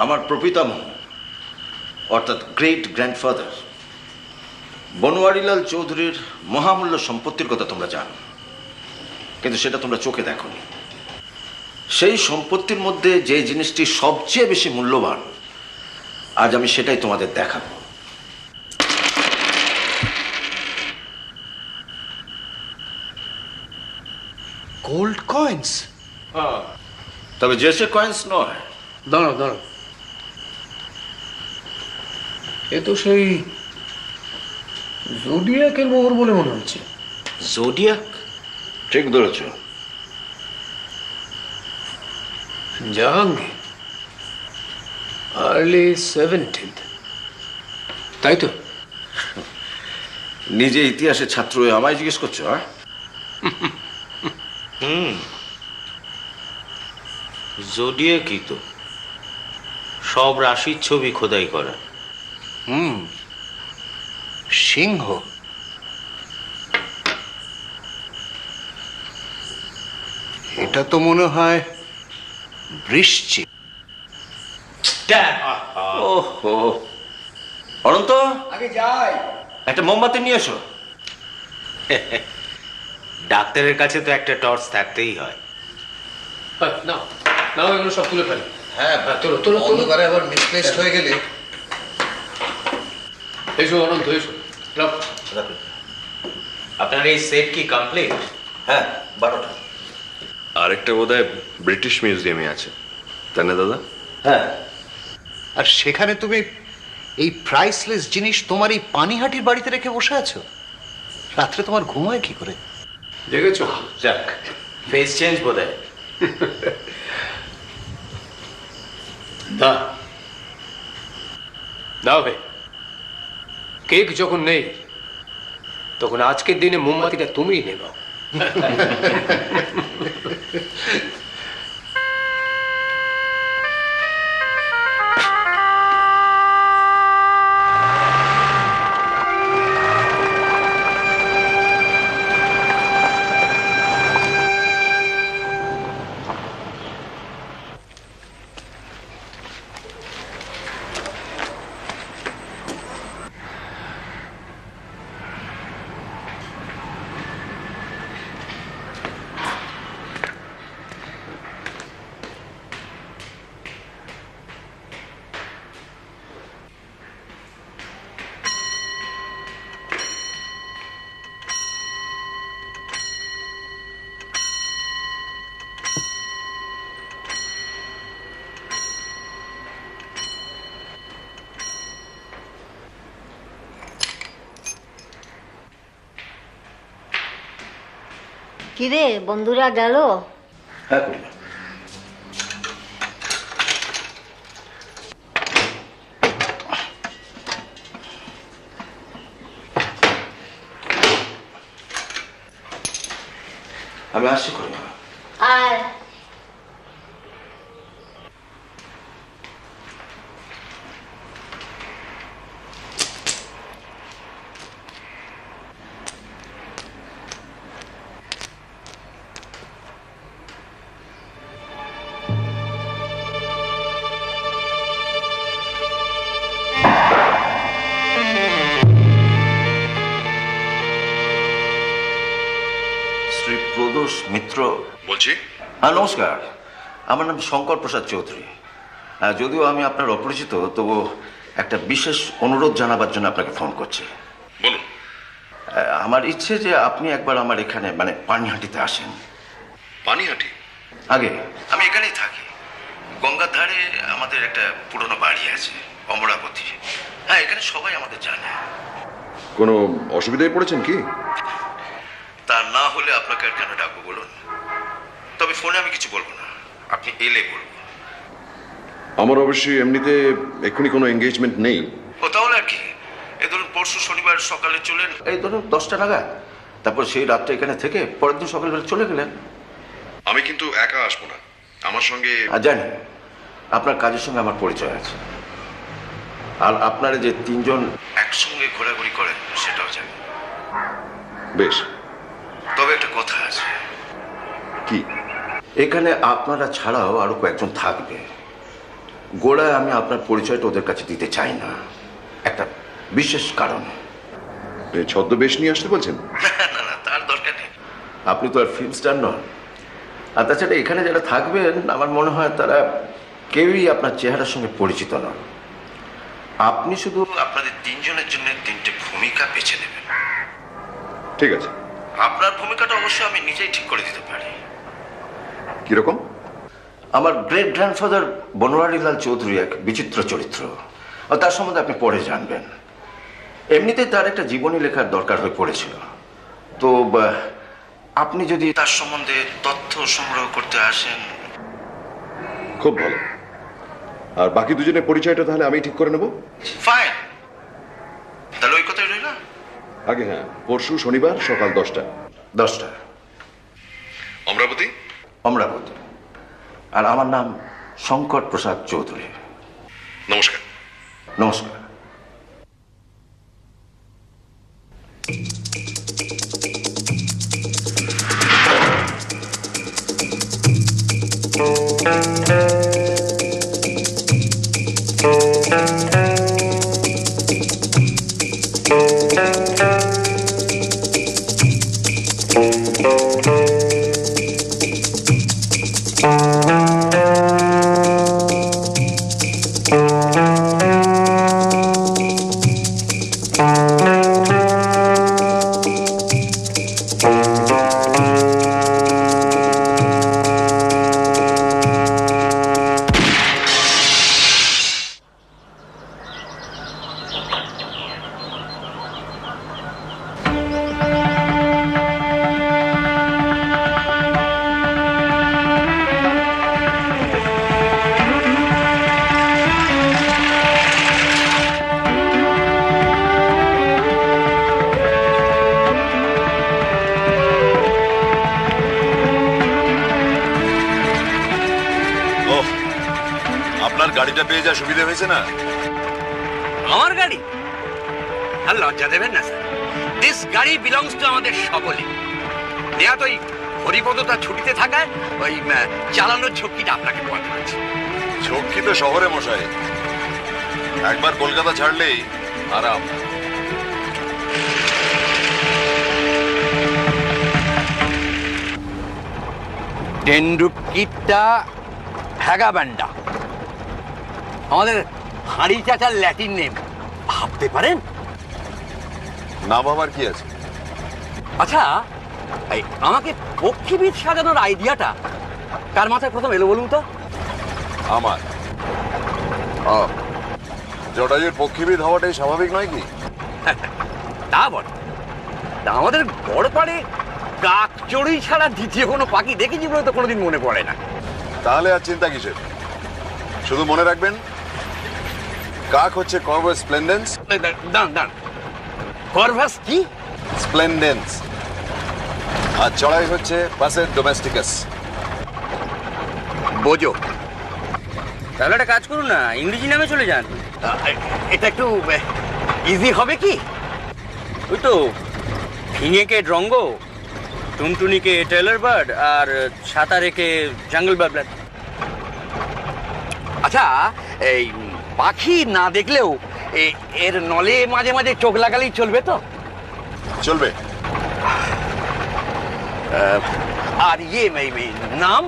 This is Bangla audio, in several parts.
আমার প্রপিতামহ অর্থাৎ গ্রেট গ্র্যান্ডফাদার বনোয়ারিলাল চৌধুরীর মহামূল্য সম্পত্তির কথা তোমরা জানো, কিন্তু সেটা তোমরা চোখে দেখোনি। সেই সম্পত্তির মধ্যে যে জিনিসটি সবচেয়ে বেশি মূল্যবান, আজ আমি সেটাই তোমাদের দেখাবো। Gold coins? তবে যে সে কয়েন্স নয়। দাঁড়াও দাঁড়াও, এ তো সেই জোডিয়াকের মোহর বলে মনে হচ্ছে। জোডিয়াক? ঠিক ধরেছ। জাহাঙ্গীর, আর্লি 17th, তাই তো? নিজে ইতিহাসের ছাত্র হয়ে আমায় জিজ্ঞেস করছো? জোডিয়াকই তো, সব রাশির ছবি খোদাই করা। সিংহ। এটা তো মনে হয় বৃশ্চিক। ওহো, অনন্ত, আগে যাই। একটা মোমবাতি নিয়ে এসো। ডাক্তারের কাছে তো একটা টর্চ থাকতেই হয়। না না, এগুলো সব তুলে ফেলে। হ্যাঁ, তোলো তোলো তোলো। অন্ধকারে আবার মিসপ্লেসড হয়ে গেলে। এসো অনন্ত, এসো। আপনার এই সেট কি কমপ্লিট? হ্যাঁ, 12টা। আরেকটা বোধহয় ব্রিটিশ মিউজিয়ামে আছে, তাই না দাদা? হ্যাঁ। আর সেখানে তুমি এই প্রাইসলেস জিনিস তোমার এই পানিহাটির বাড়িতে রেখে বসে আছো? রাত্রে তোমার ঘুম হয় কি করে? দেখেছো? যাক, ফেস চেঞ্জ বোধহয়। দাও ভাই, কেক যখন নেই তখন আজকের দিনে মোমবাতিটা তুমিই নেব। কিরে, বন্ধুরা গেল? হ্যাঁ, করি। আমি আসছি করি। আর শ্রী প্রদোষ মিত্র বলছি। হ্যাঁ, নমস্কার। আমার নাম শঙ্কর প্রসাদ চৌধুরী। যদিও আমি আপনার অপরিচিত, তবু একটা বিশেষ অনুরোধ জানাবার জন্য আপনাকে ফোন করছি। বলুন। আমার ইচ্ছে যে আপনি একবার আমার এখানে মানে পানিহাটিতে আসেন। পানিহাটি? আগে আমি এখানেই থাকি। গঙ্গার ধারে আমাদের একটা পুরনো বাড়ি আছে, অমরাবতী। হ্যাঁ, এখানে সবাই আমাদের জানে। কোনো অসুবিধায় পড়েছেন কি? তা না হলে আপনাকে আর কেন ডাকবো বলুন? তবে ফোনে আমি কিছু বলবো না, আপনি এলে বলবো। আমার অবশ্যই এমনিতে এক্ষুনি কোনো এঙ্গেজমেন্ট নেই। ও তাহলে আর কি, এই ধরুন পরশু শনিবার সকালে চলেন, এই ধরুন 10টা নাগাদ। তারপর সেই রাতটা এখানে থেকে পরের দিন সকালবেলা চলে গেলেন। আমি কিন্তু একা আসবো না, আমার সঙ্গে। আর জানি আপনার কাজের সঙ্গে আমার পরিচয় আছে, আর আপনারা যে 3 জন একসঙ্গে ঘোরাঘুরি করেন সেটাও জানি। বেশ। তবে একটা কথা আছে। কি? এখানে আপনারা ছাড়াও আরো কয়েকজন থাকবে, গোড়ায় আমি আপনার পরিচয়টা ওদের কাছে দিতে চাই না, একটা বিশেষ কারণ। এই ছদ্মবেশ নিয়ে আসতে বলছেন? না না, তার দরকার নেই। আপনি তো আর ফিল্ম স্টার নন। আর তাছাড়া এখানে যারা থাকবেন আমার মনে হয় তারা কেউই আপনার চেহারার সঙ্গে পরিচিত নন। আপনি শুধু আপনাদের তিনজনের জন্য তিনটে ভূমিকা বেছে নেবেন। ঠিক আছে। আপনার ভূমিকাটা অবশ্যই আমি নিজেই ঠিক করে দিতে পারি। কিরকম? আমার গ্রেট গ্র্যান্ডফাদার বনওয়ারিলাল চৌধুরী এক বিচিত্র চরিত্র, আর তার সম্বন্ধে আপনি পরে জানবেন। এমনিতে তার একটা জীবনী লেখার দরকার হয়ে পড়েছিল, তো আপনি যদি তার সম্বন্ধে তথ্য সংগ্রহ করতে আসেন। খুব ভালো। আর বাকি দুজনের পরিচয়টা তাহলে আমি ঠিক করে নেব। ফাইন, তাহলে ওই কথাই রইল। আগে হ্যাঁ, পরশু শনিবার সকাল 10টা। 10টা। অমরাবতী? অমরাবতী। আর আমার নাম শঙ্কর প্রসাদ চৌধুরী। নমস্কার। নমস্কার। আপনার গাড়িটা পেয়ে যা সুবিধা হয়েছে না? আমার গাড়ি? আর লজ্জা দেবেন না স্যার, দিস গাড়ি বিলংস টু আমাদের সকলে। নেহাত ওই হরিপদটা ছুটিতে থাকায় ওই চালানোর ঝক্কিটা আপনাকে পাওয়াতে হচ্ছে। ঝক্কি তো শহরে মশাই, একবার কলকাতা ছাড়লেই আরাম। ডেন্ডুকিটটা হ্যাগাব্যান্ডা, আমাদের হাঁড়ি চাচার ল্যাটিন নেম, ভাবতে পারেন? না ভাবার কি আছে? আচ্ছা, এই আমাকে পক্ষীবিদ সাজানোর আইডিয়াটা কার মাথায় প্রথম এলো বলুন তো? আমার। জটাজুর পক্ষীবিদ হওয়াটাই স্বাভাবিক নয় কি? তা বটে। তা আমাদের গড়পাড়ে কাকচড়ুই ছাড়া দ্বিতীয় কোনো পাখি দেখেছি বলে তো কোনোদিন মনে পড়ে না। তাহলে আর চিন্তা কিসের? শুধু মনে রাখবেন, কাক হচ্ছে কর্ভাস স্প্লেন্ডেন্স। দাঁড়ান দাঁড়ান, কর্ভাস কি? স্প্লেন্ডেন্স। আর চড়াই হচ্ছে পাসের ডোমেস্টিকাস। বোঝো। তাহলে একটা কাজ করুন না, ইংরেজি নামে চলে যান। এটা একটু ইজি হবে কি? ওই তো ফিঙেকে ড্রঙ্গ, টুনটুনিকে টেলর বার্ড, আর সাঁতারেকে জাঙ্গল বার্ড। আচ্ছা, এই পাখি না দেখলেও এর নলে মাঝে মাঝে চোখ লাগালেই চলবে তো? চলবে। আর নাম?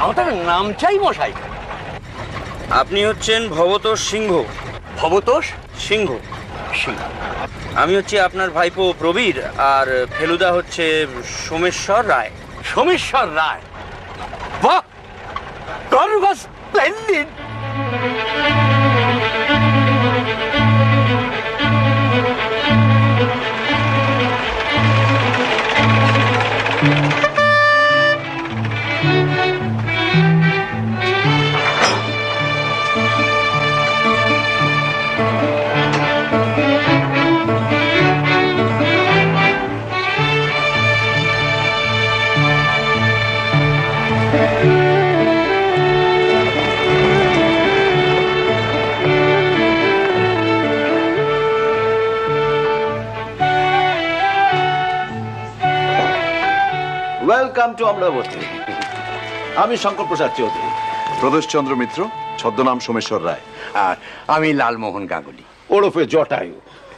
আমার তো নাম চাই মশাই। আপনি হচ্ছেন ভবতোষ সিংহ। ভবতোষ সিংহ? সিংহ। আমি হচ্ছে আপনার ভাইপো প্রবীর, আর ফেলুদা হচ্ছে সোমেশ্বর রায়। সোমেশ্বর রায়? বাহ, কর্ভাস স্প্লেন্ডিড। Welcome to Amaravati. আমি শঙ্কর প্রসাদ চৌধুরী। প্রদোষ চন্দ্র মিত্র। ছদ্মনাম সোমেশ্বর রায়। আর আমি লালমোহন গাঙ্গুলি, ওরফে জটায়ু।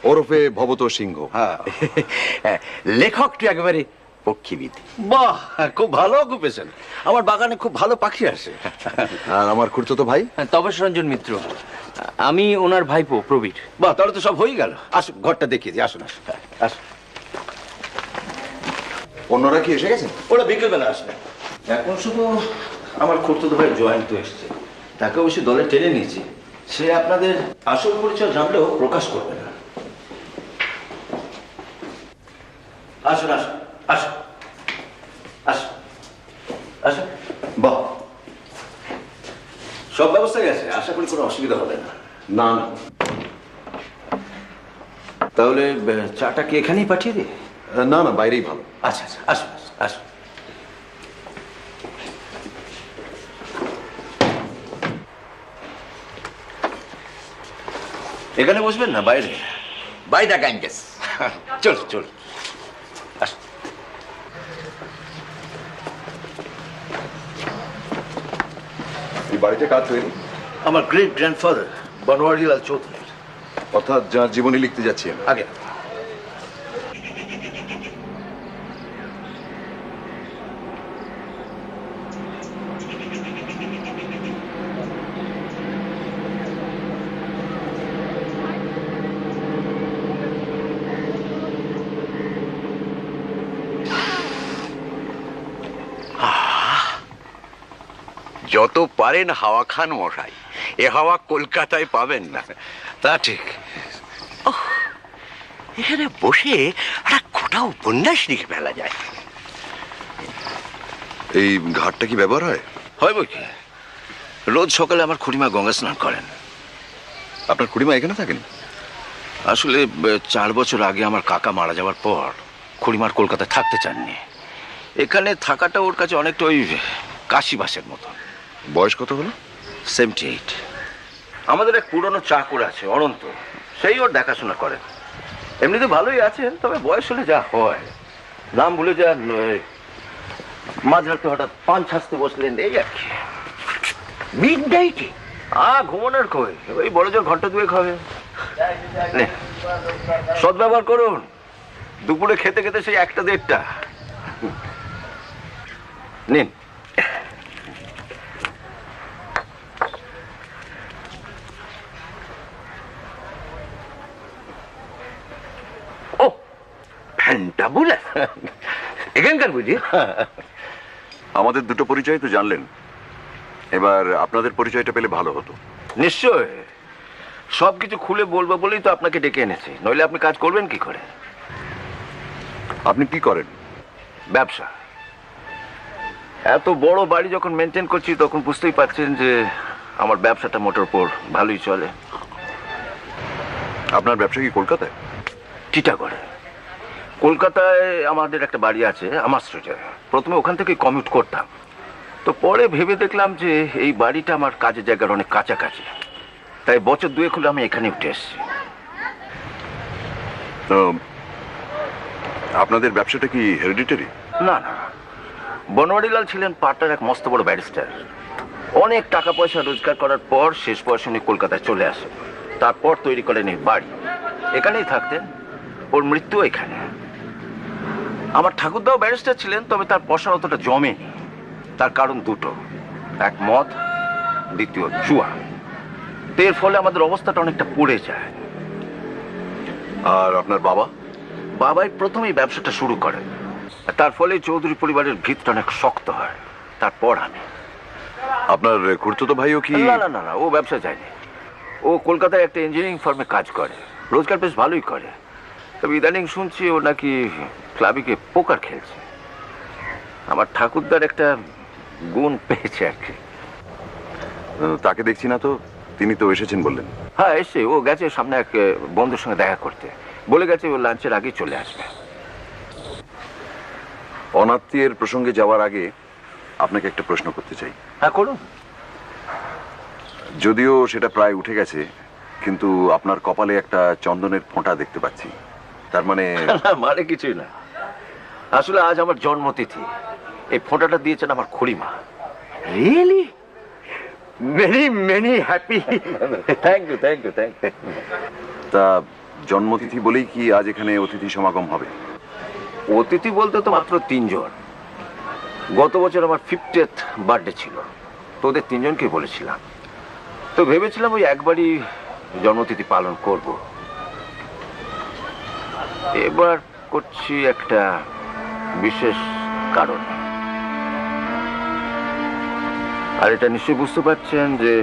ওরফে ভবত সিংহ। হ্যাঁ। লেখকটি একেবারে পক্ষীবিদ। বাহ, খুব ভালো অকুপেশন। আমার বাগানে খুব ভালো পাখি আসে। আর আমার খুড়তো ভাই তপস রঞ্জন মিত্র, আমি ওনার ভাইপো প্রবীর। বাহ, তাহলে তো সব হয়ে গেল। আসুন, ঘরটা দেখিয়ে দিই। আসুন আসুন আসুন। অন্যরা কি এসে গেছেন? ওরা বিকেলবেলা আসবে। এখন শুধু আমার খুড়তো ভাই জয়ন্ত এসছে, তাকে অবশ্যই দলে টেনে নিয়েছি। সে আপনাদের আসল পরিচয় জানলেও প্রকাশ করবে না। আসুন আসুন আসুন আসুন আসুন। বাহ, সব ব্যবস্থা গেছে, আশা করি কোনো অসুবিধা হবে না। না না, তাহলে চাটা কি এখানেই পাঠিয়ে দিই? না না, বাইরেই ভালো। আচ্ছা আচ্ছা, আসুন আসুন আসুন। এখানে বসবেন না বাইরে? By the Ganges. চল চল আসুন। এই বাড়িতে কাজ তৈরি, আমার গ্রেট গ্র্যান্ডফাদার বনওয়ারিলাল চৌধুরী। অর্থাৎ যার জীবনী লিখতে যাচ্ছি আমি। আগে যত পারেন হাওয়া খান মশাই, এ হাওয়া কলকাতায় পাবেন না। তা ঠিক। এখানে বসে একটা গোটা উপন্যাস লিখে ফেলা যায়। এই ঘাটটা কি ব্যবহার হয়? হয় বই কি, রোজ সকালে আমার খুড়িমা গঙ্গা স্নান করেন। আপনার খুড়িমা এখানে থাকেন? আসলে 4 বছর আগে আমার কাকা মারা যাওয়ার পর খুড়িমার কলকাতায় থাকতে চাননি। এখানে থাকাটা ওর কাছে অনেকটা ওই কাশিবাসের মতো। বয়স কত হলো? 78। আমাদের এক পুরনো চাকর আছে অনন্ত, সেই ওর দেখাশোনা করেন। এমনিতে ভালোই আছেন, তবে বয়স হলে যা হয়, নাম ভুলে যান, মাঝরাতে হঠাৎ পান ছাঁচতে বসলেন, এই আর কি। মিড নাইটে ঘুমানোর কই, ওই বড় জোর ঘন্টা 2 হবে। সদ্ব্যবহার করুন, দুপুরে খেতে খেতে সেই 1টা 1:30টা। নিন। ও ফ্যান্টাবুলাস, এখানকার বুঝি? আমাদের দুটো পরিচয় তো জানলেন, এবার আপনাদের পরিচয়টা পেলে ভালো হতো। নিশ্চয়, সবকিছু খুলে বলবো বলেই তো আপনাকে ডেকে এনেছি, নইলে আপনি কাজ করবেন কি করে? আপনি কি করেন? ব্যবসা। এত বড় বাড়ি যখন মেনটেন করছি, তখন বুঝতেই পারছেন যে আমার ব্যবসাটা মোটের উপর ভালোই চলে। আপনার ব্যবসা কি কলকাতায়? টিটাগড়ে। কলকাতায় আমাদের একটা বাড়ি আছে আমার স্ট্রিটে। প্রথমে ওখান থেকে কমিউট করতাম, তো পরে ভেবে দেখলাম যে এই বাড়িটা আমার কাজের জায়গার অনেক কাছাকাছি, তাই বছর 2 হলো আমি এখানে উঠে এসেছি। তো আপনাদের ব্যবসাটা কি হেরিডিটারি? না না, বনওয়ারিলাল ছিলেন পাটনার এক মস্ত বড় ব্যারিস্টার। অনেক টাকা পয়সা রোজগার করার পর শেষ বয়সে উনি কলকাতায় চলে আসেন। তারপর তৈরি করেন এই বাড়ি, এখানেই থাকতেন। ওর মৃত্যু এখানে। আমার ঠাকুরদাও ব্যারিস্টার ছিলেন, তবে তার পয়সা অতটা জমেনি। তার কারণ দুটো, এক মদ, দ্বিতীয় জুয়া। এর ফলে আমাদের অবস্থাটা অনেকটা পড়ে যায়। আর আপনার বাবা? বাবাই প্রথমেই ব্যবসাটা শুরু করেন, তার ফলে চৌধুরী পরিবারের ভিতটা অনেক শক্ত হয়। তারপর আমি। আপনার খুড়তো ভাইও কি? না না না না, ও ব্যবসা যায়নি। ও কলকাতায় একটা ইঞ্জিনিয়ারিং ফার্মে কাজ করে, রোজগার বেশ ভালোই করে। তবে ইদানিং শুনছি ও নাকি ক্লাবে গিয়ে পোকার খেলছে। আমার ঠাকুরদার একটা গুণ পেয়েছে আর কি। তাকে দেখছি না তো, তিনি তো এসেছেন বললেন। হ্যাঁ এসে, ও গেছে সামনে এক বন্ধুর সঙ্গে দেখা করতে, বলে গেছে ও লাঞ্চের আগেই চলে আসবে। অনাত্মীয়ের প্রসঙ্গে যাওয়ার আগে আপনাকে একটা প্রশ্ন করতে চাই। হ্যাঁ করুন। যদিও সেটা প্রায় উঠে গেছে, কিন্তু আপনার কপালে একটা চন্দনের ফোঁটা দেখতে পাচ্ছি। তার মানে? মানে কিছুই না, আসলে আজ আমার জন্মতিথি। এই ফোঁটাটা দিয়েছেন আমার খুড়িমা। Really? Many many happy. Thank you thank you thank you. তা জন্মতিথি বলেই কি আজ এখানে অতিথি সমাগম হবে? অতিথি বলতে তো মাত্র 3 জন। গত বছর আমার 50th বার্থডে ছিল, তো ওদের 3 জনকে বলেছিলাম। তো ভেবেছিলাম ওই একবারই জন্মতিথি পালন করব। এবার করছি একটা বিশেষ কারণ। আর এটা নিশ্চয়ই বুঝতে পারছেন যে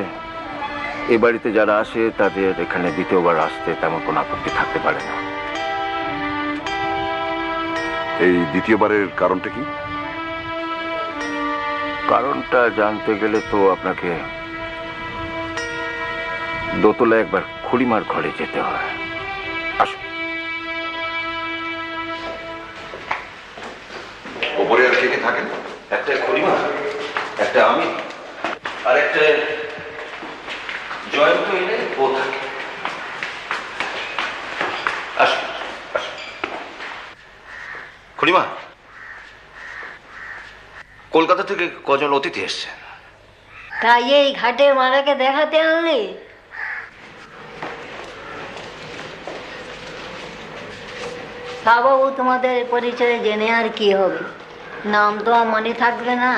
এ বাড়িতে যারা আসে তাদের এখানে দ্বিতীয়বার আসতে তেমন কোনো আপত্তি থাকতে পারে না। এই দ্বিতীয়বারের কারণটা কি? কারণটা জানতে গেলে তো আপনাকে দোতলায় একবার খুড়িমার ঘরে যেতে হয়। আসুন। ওপরে আর কে কে থাকেন? একটা খুড়িমা, একটা আমি, আর একটা জয়ন্ত এনে ও থাকে। আসুন আসুন। খুড়িমা, কলকাতা থেকে কজন অতিথি এসছেন? তাই এই ঘাটে মারাকে দেখাতে আনলি? তা বাবু, তোমাদের পরিচয় জেনে আর কি হবে? নাম তো আর মনে থাকবে না,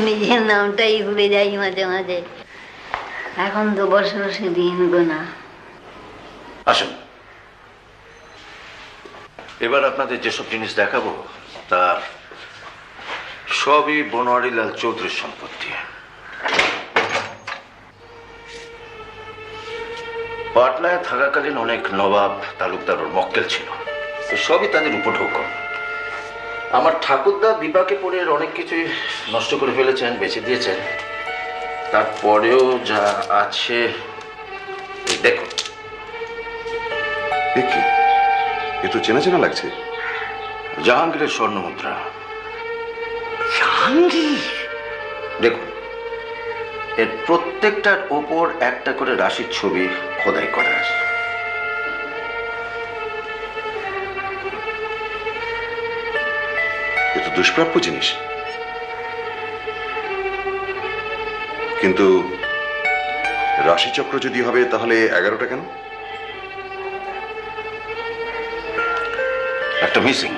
নিজের নামটাই ভুলে যাই মাঝে মাঝে। এখন তো বসে বসে দিন গোনা। আসুন। এবার আপনাদের যেসব জিনিস দেখাবো তা সবই বনোয়ারিলাল চৌধুরীর সম্পত্তি। পাটনায় থাকাকালীন অনেক নবাব তালুকদার ওর মক্কেল ছিল, তো সবই তাদের উপঢৌকন। আমার ঠাকুরদা বিপাকে পড়ে এর অনেক কিছুই নষ্ট করে ফেলেছেন, বেঁচে দিয়েছেন। তারপরেও যা আছে এই দেখুন। এ কি? এ তো চেনা চেনা লাগছে। জাহাঙ্গীরের স্বর্ণ মুদ্রা। জাহাঙ্গীর? দেখুন, এর প্রত্যেকটার ওপর একটা করে রাশির ছবি খোদাই করা আছে। এ তো দুষ্প্রাপ্য জিনিস। কিন্তু রাশিচক্র যদি হবে তাহলে 11টা কেন? একটা মিসিং।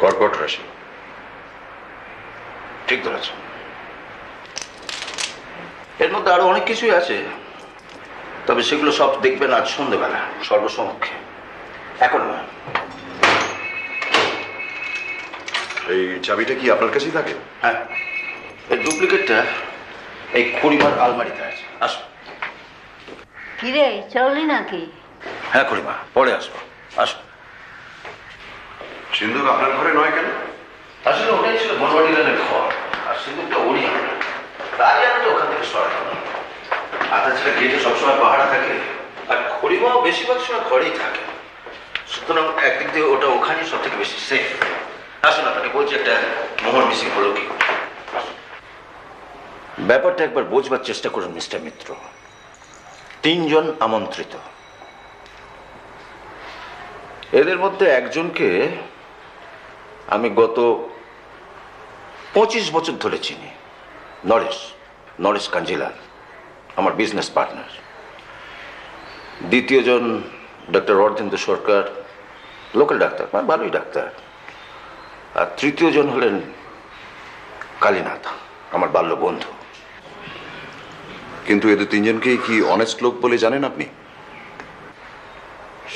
কর্কট রাশি। ঠিক ধরেছেন। এর মধ্যে আরো অনেক কিছুই আছে, তবে সেগুলো সব দেখবেন আজ সন্ধ্যেবেলা সর্বসম্মুখে, এখন নয়। এই চাবিটা কি আপনার কাছেই থাকে? হ্যাঁ, এর ডুপ্লিকেটটা এই খুড়িমার আলমারিতে আছে। আসুন। কিরে, চললি নাকি? হ্যাঁ খুড়িমা, পরে আসবো। আসুন। সিন্ধুক আপনার ঘরে নয় কেন? আসলে ওটাই ছিল বনবাড়িলালের ঘর, আর সিন্ধুকটা ওরই হবে। তাই আমি তো ওখান থেকে সরালাম। আর তাছাড়া গেটে সবসময় পাহারা থাকে, আর খুড়িমাও বেশিরভাগ সময় ঘরেই থাকে। সুতরাং একদিক দিয়ে ওটা ওখানেই সব থেকে বেশি সেফ। আসুন, আপনাকে বলছি একটা মোহর মিসিং হলো কি। ব্যাপারটা একবার বোঝবার চেষ্টা করুন মিস্টার মিত্র। 3 জন আমন্ত্রিত, এদের মধ্যে একজনকে আমি গত 25 বছর ধরে চিনি, নরেশ কাঞ্জিলাল, আমার বিজনেস পার্টনার। দ্বিতীয় জন ডক্টর অর্ধেন্দু সরকার, লোকাল ডাক্তার, মানে ভালোই ডাক্তার। আর তৃতীয় জন হলেন কালীনাথ, আমার বাল্য বন্ধু। কিন্তু এদের 3 জনকেই কি অনেস্ট লোক বলে জানেন আপনি?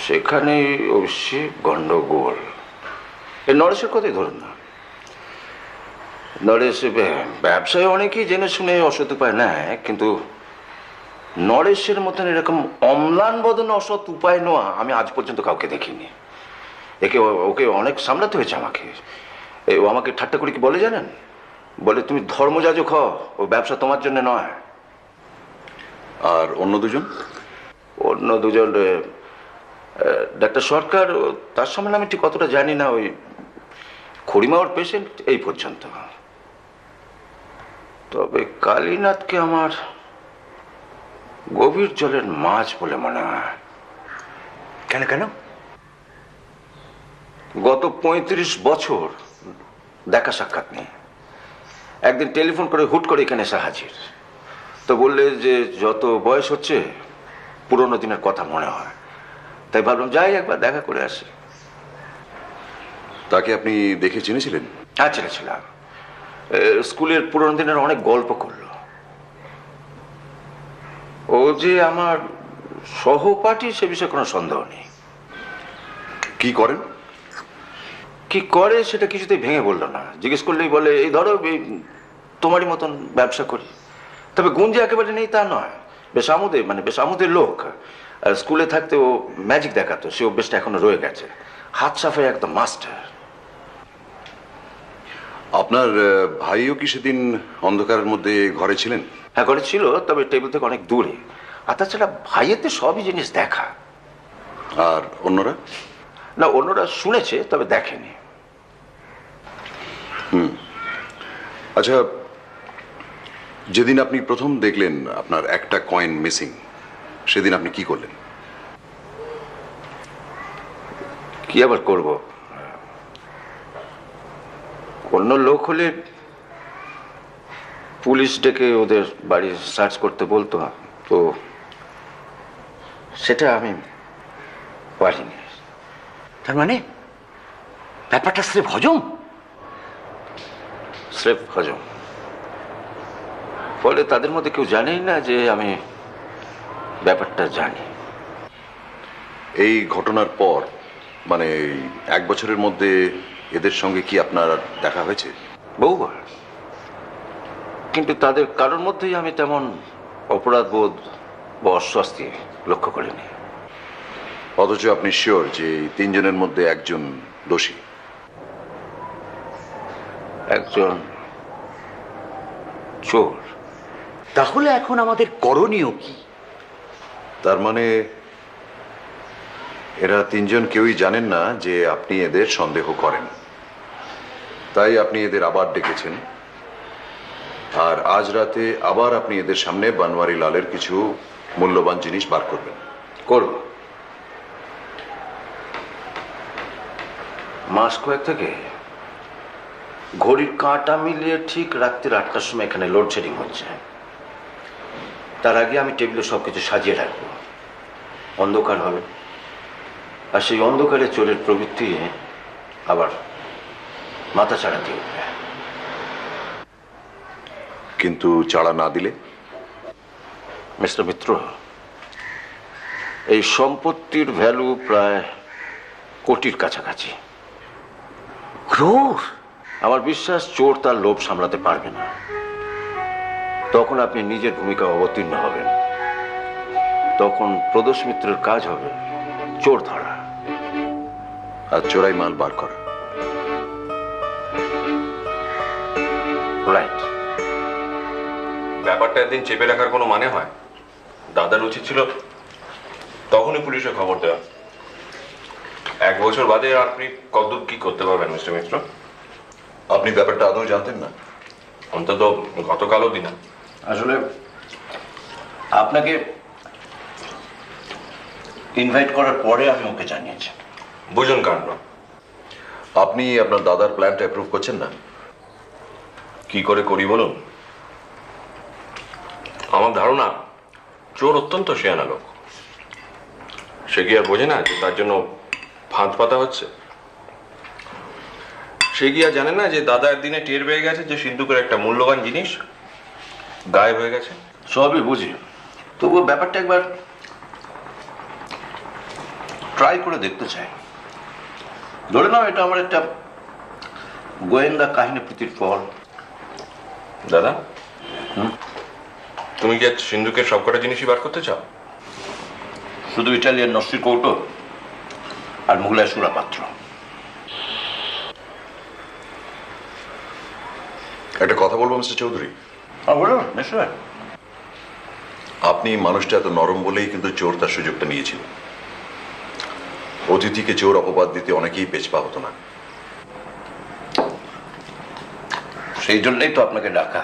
সেখানে অবশ্যই গন্ডগোল। এই নরেশের কথাই ধরুন না। নরেশ ব্যবসায় অনেকেই জেনে শুনে অসৎ উপায় নেয়, কিন্তু নরেশের মতন এরকম অম্লান বদন অসৎ উপায় নেওয়া আমি আজ পর্যন্ত কাউকে দেখিনি। ওকে অনেক সামলাতে হয়েছে আমাকে। ও আমাকে ঠাট্টা করে কি বলে জানেন? বলে, তুমি ধর্মযাজক হও, ও ব্যবসা তোমার জন্য নয়। আর অন্য দুজন? অন্য দুজন ডাক্তার সরকার, তার সম্বন্ধে আমি ঠিক কতটা জানি না। ওই খুড়িমা ওর পেশেন্ট, এই পর্যন্ত। তবে কালীনাথকে আমার গভীর জলের মাছ বলে মনে হয়। কেন কেন? গত 35 বছর দেখা সাক্ষাৎ নেই। একদিন টেলিফোন করে হুট করে এখানে এসে হাজির। তো বললে যে যত বয়স হচ্ছে পুরোনো দিনের কথা মনে হয়, তাই ভাবলাম যাই একবার দেখা করে আসি। তাকে আপনি দেখে চিনেছিলেন? হ্যাঁ, চিনেছিলাম। স্কুলের পুরোনো দিনের অনেক গল্প করলো। ও যে আমার সহপাঠী সে বিষয়ে কোনো সন্দেহ নেই। কি করেন? কি করে সেটা কিছুতেই ভেঙে বললো না। জিজ্ঞেস করলেই বলে এই ধরো এই তোমারই মতন ব্যবসা করি। তবে গুণ যে একেবারে নেই তা নয়, বেশ আমোদের লোক। আর স্কুলে থাকতে ও ম্যাজিক দেখাতো, সে অভ্যেসটা এখনো রয়ে গেছে। হাত সাফাই একদম মাস্টার। আপনার ভাইও কি সেদিন অন্ধকারের মধ্যে ঘরে ছিলেন? হ্যাঁ, ঘরে ছিল, তবে টেবিল থেকে অনেক দূরে। আর তাছাড়া ভাইয়েতে সবই জিনিস দেখা। আর অন্যরা? না, অন্যরা শুনেছে তবে দেখেনি। আচ্ছা, যেদিন আপনি প্রথম দেখলেন আপনার একটা কয়েন মিসিং, সেদিন আপনি কি করলেন? কি আবার করব, অন্য লোক হলে পুলিশ ডেকে ওদের বাড়ি সার্চ করতে বলতো, তো সেটা আমি পারিনি। তার মানে ব্যাপারটা স্রেফ হজম? স্রেফ হজম। ফলে তাদের মধ্যে কেউ জানেই না যে আমি ব্যাপারটা জানি। এই ঘটনার পর মানে এই 1 বছরের মধ্যে এদের সঙ্গে কি আপনার দেখা হয়েছে? বহুবার, কিন্তু তাদের কারোর মধ্যেই আমি তেমন অপরাধ বোধ বা অস্বস্তি লক্ষ্য করিনি। অথচ আপনি শিওর যে এই 3 জনের মধ্যে একজন দোষী? একজন চোর। তাহলে এখন আমাদের করণীয় কি? তার মানে এরা 3 জন কেউই জানেন না যে আপনি এদের সন্দেহ করেন, তাই আপনি এদের আবার ডেকেছেন। আর আজ রাতে আবার আপনি এদের সামনে বনওয়ারি লালের কিছু মূল্যবান জিনিস বার করবেন। করব। মাস কয়েক থেকে ঘড়ির কাঁটা মিলিয়ে ঠিক রাত্রি 8টার সময় এখানে লোডশেডিং হচ্ছে। তার আগে আমি টেবিলে সবকিছু সাজিয়ে রাখবো, অন্ধকার হবে। আর সেই অন্ধকারে চোরের প্রবৃত্তি আবার মাথা চাড়া দিয়ে উঠবে। কিন্তু চাড়া না দিলে? মিস্টার মিত্র, এই সম্পত্তির ভ্যালু প্রায় কোটির কাছাকাছি। ক্রোর? আমার বিশ্বাস চোর তার লোভ সামলাতে পারবে না। তখন আপনি নিজের ভূমিকা অবতীর্ণ হবেন। তখন প্রদোষ মিত্রের কাজ হবে চোর ধরা আর চোরাই মাল বার করা। রাইট। ব্যাপারটা একদিন চেপে রাখার কোনো মানে হয়? দাদার উচিত ছিল তখনই পুলিশে খবর দেওয়া। 1 বছর বাদে আপনি কতদূর কি করতে পারবেন মিস্টার মিত্র? আপনি ব্যাপারটা আদৌ জানতেন না? অন্তত গতকালও দিনা। আসলে আপনাকে ইনভাইট করার পরে আমি ওকে জানিয়েছি। বুঝুন কাণ্ড। আপনি আপনার দাদার প্ল্যানটা অ্যাপ্রুভ করছেন না? কি করে করি বলুন? আমার ধারণা চোর অত্যন্ত শেয়ানা লোক। সে কি আর বোঝে না যে তার জন্য ফাঁদ পাতা হচ্ছে? সে কি আর জানে না যে দাদা একদিনে টের পেয়ে গেছে যে সিন্ধুকের একটা মূল্যবান জিনিস গায়েব হয়ে গেছে? সবই বুঝি, তবুও ব্যাপারটা একবার ট্রাই করে দেখতে চাই। ধরে নাও এটা আমার একটা গোয়েন্দা কাহিনী প্রীতির ফল। দাদা, তুমি কি আজ সিন্ধুকের সবকটা জিনিসই বার করতে চাও? শুধু ইটালিয়ান নস্যির কৌটো আর মুঘলাই সুরা পাত্র। একটা কথা বলবো মিস্টার চৌধুরী? বলুন, নিশ্চয়। আপনি মানুষটা এত নরম বলেই কিন্তু চোর তার সুযোগটা নিয়েছিল। অতিথিকে চোর অপবাদ দিতে অনেকেই পেছপা হতো না। সেই জন্যই তো আপনাকে ডাকা।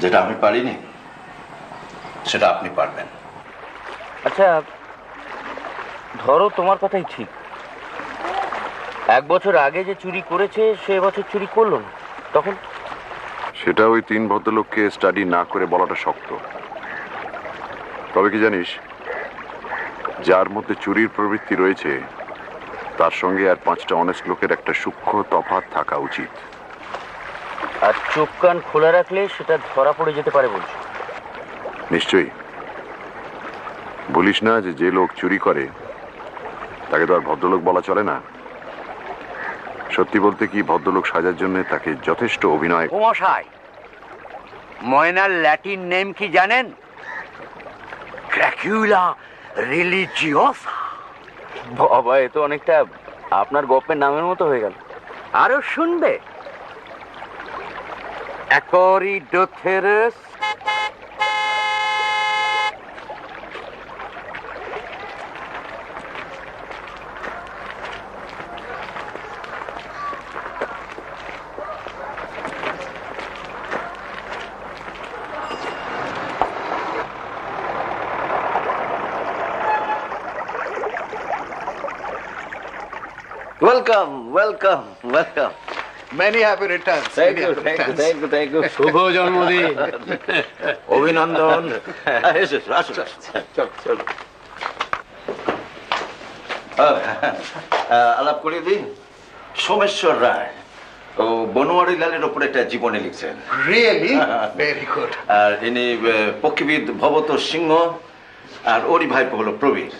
যেটা আমি পারিনি সেটা আপনি পারবেন। আচ্ছা, ধরো তোমার কথাই ঠিক, 1 বছর আগে যে চুরি করেছে সে বছর চুরি করলো না, তখন সেটা ওই 3 ভদ্রলোককে স্টাডি না করে বলাটা শক্ত। তবে কি জানিস, যার মধ্যে চুরির প্রবৃত্তি রয়েছে তার সঙ্গে আর 5টা অনেস্ট লোকের একটা সূক্ষ্ম তফাৎ থাকা উচিত। আর চোখ কান খোলা রাখলে সেটা ধরা পড়ে যেতে পারে বলছো? নিশ্চয়ই। বলিস না যে লোক চুরি করে তাকে তো আর ভদ্রলোক বলা চলে না। সত্যি বলতে কি, ভদ্রলোক সাজার জন্য তাকে যথেষ্ট অভিনয়। মশাই, ময়নার ল্যাটিন নেম কি জানেন? ড্রাকুলা রিলিজিওসা। বাবা, এ তো অনেকটা আপনার গল্পের নামের মতো হয়ে গেল। আরো শুনবে? অ্যাকরিডোথেরাস welcome welcome welcome. Many happy returns. Thank you thank you thank you thank you. শুভ জন্মদিন। অভিনন্দন। এসো এসো, আসো আসো, চলো চলো। আলাপ করিয়ে দিন। সোমেশ্বর রায় ও বনোয়ারি লালের ওপর একটা জীবনী লিখছেন। Really? Very good. আর ইনি পক্ষীবিদ ভবত সিংহ, আর ওরই ভাইপো হলো প্রবীর।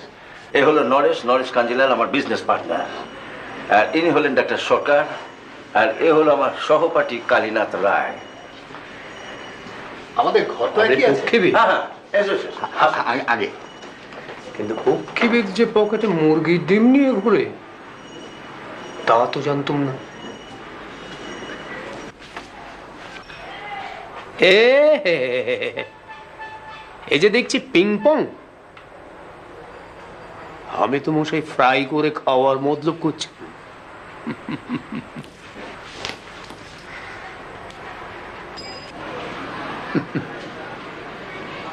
এ হলো নরেশ, নরেশ কাঞ্জিলাল, আমার বিজনেস পার্টনার। আর ইনি হলেন ডাক্তার সরকার, আর এ হলো আমার সহপাঠী কালীনাথ রায়। আমাদের ঘরটা কি আছে? পক্ষীবিদ? হ্যাঁ হ্যাঁ, এসো এসো, আসো। আগে কিন্তু পক্ষীবিদ যে পকেটে মুরগির ডিম নিয়ে ঘুরে, তা তো জানতুম না। এই যে দেখছি পিং পং, আমি তো মশাই ফ্রাই করে খাওয়ার মতলব করছি।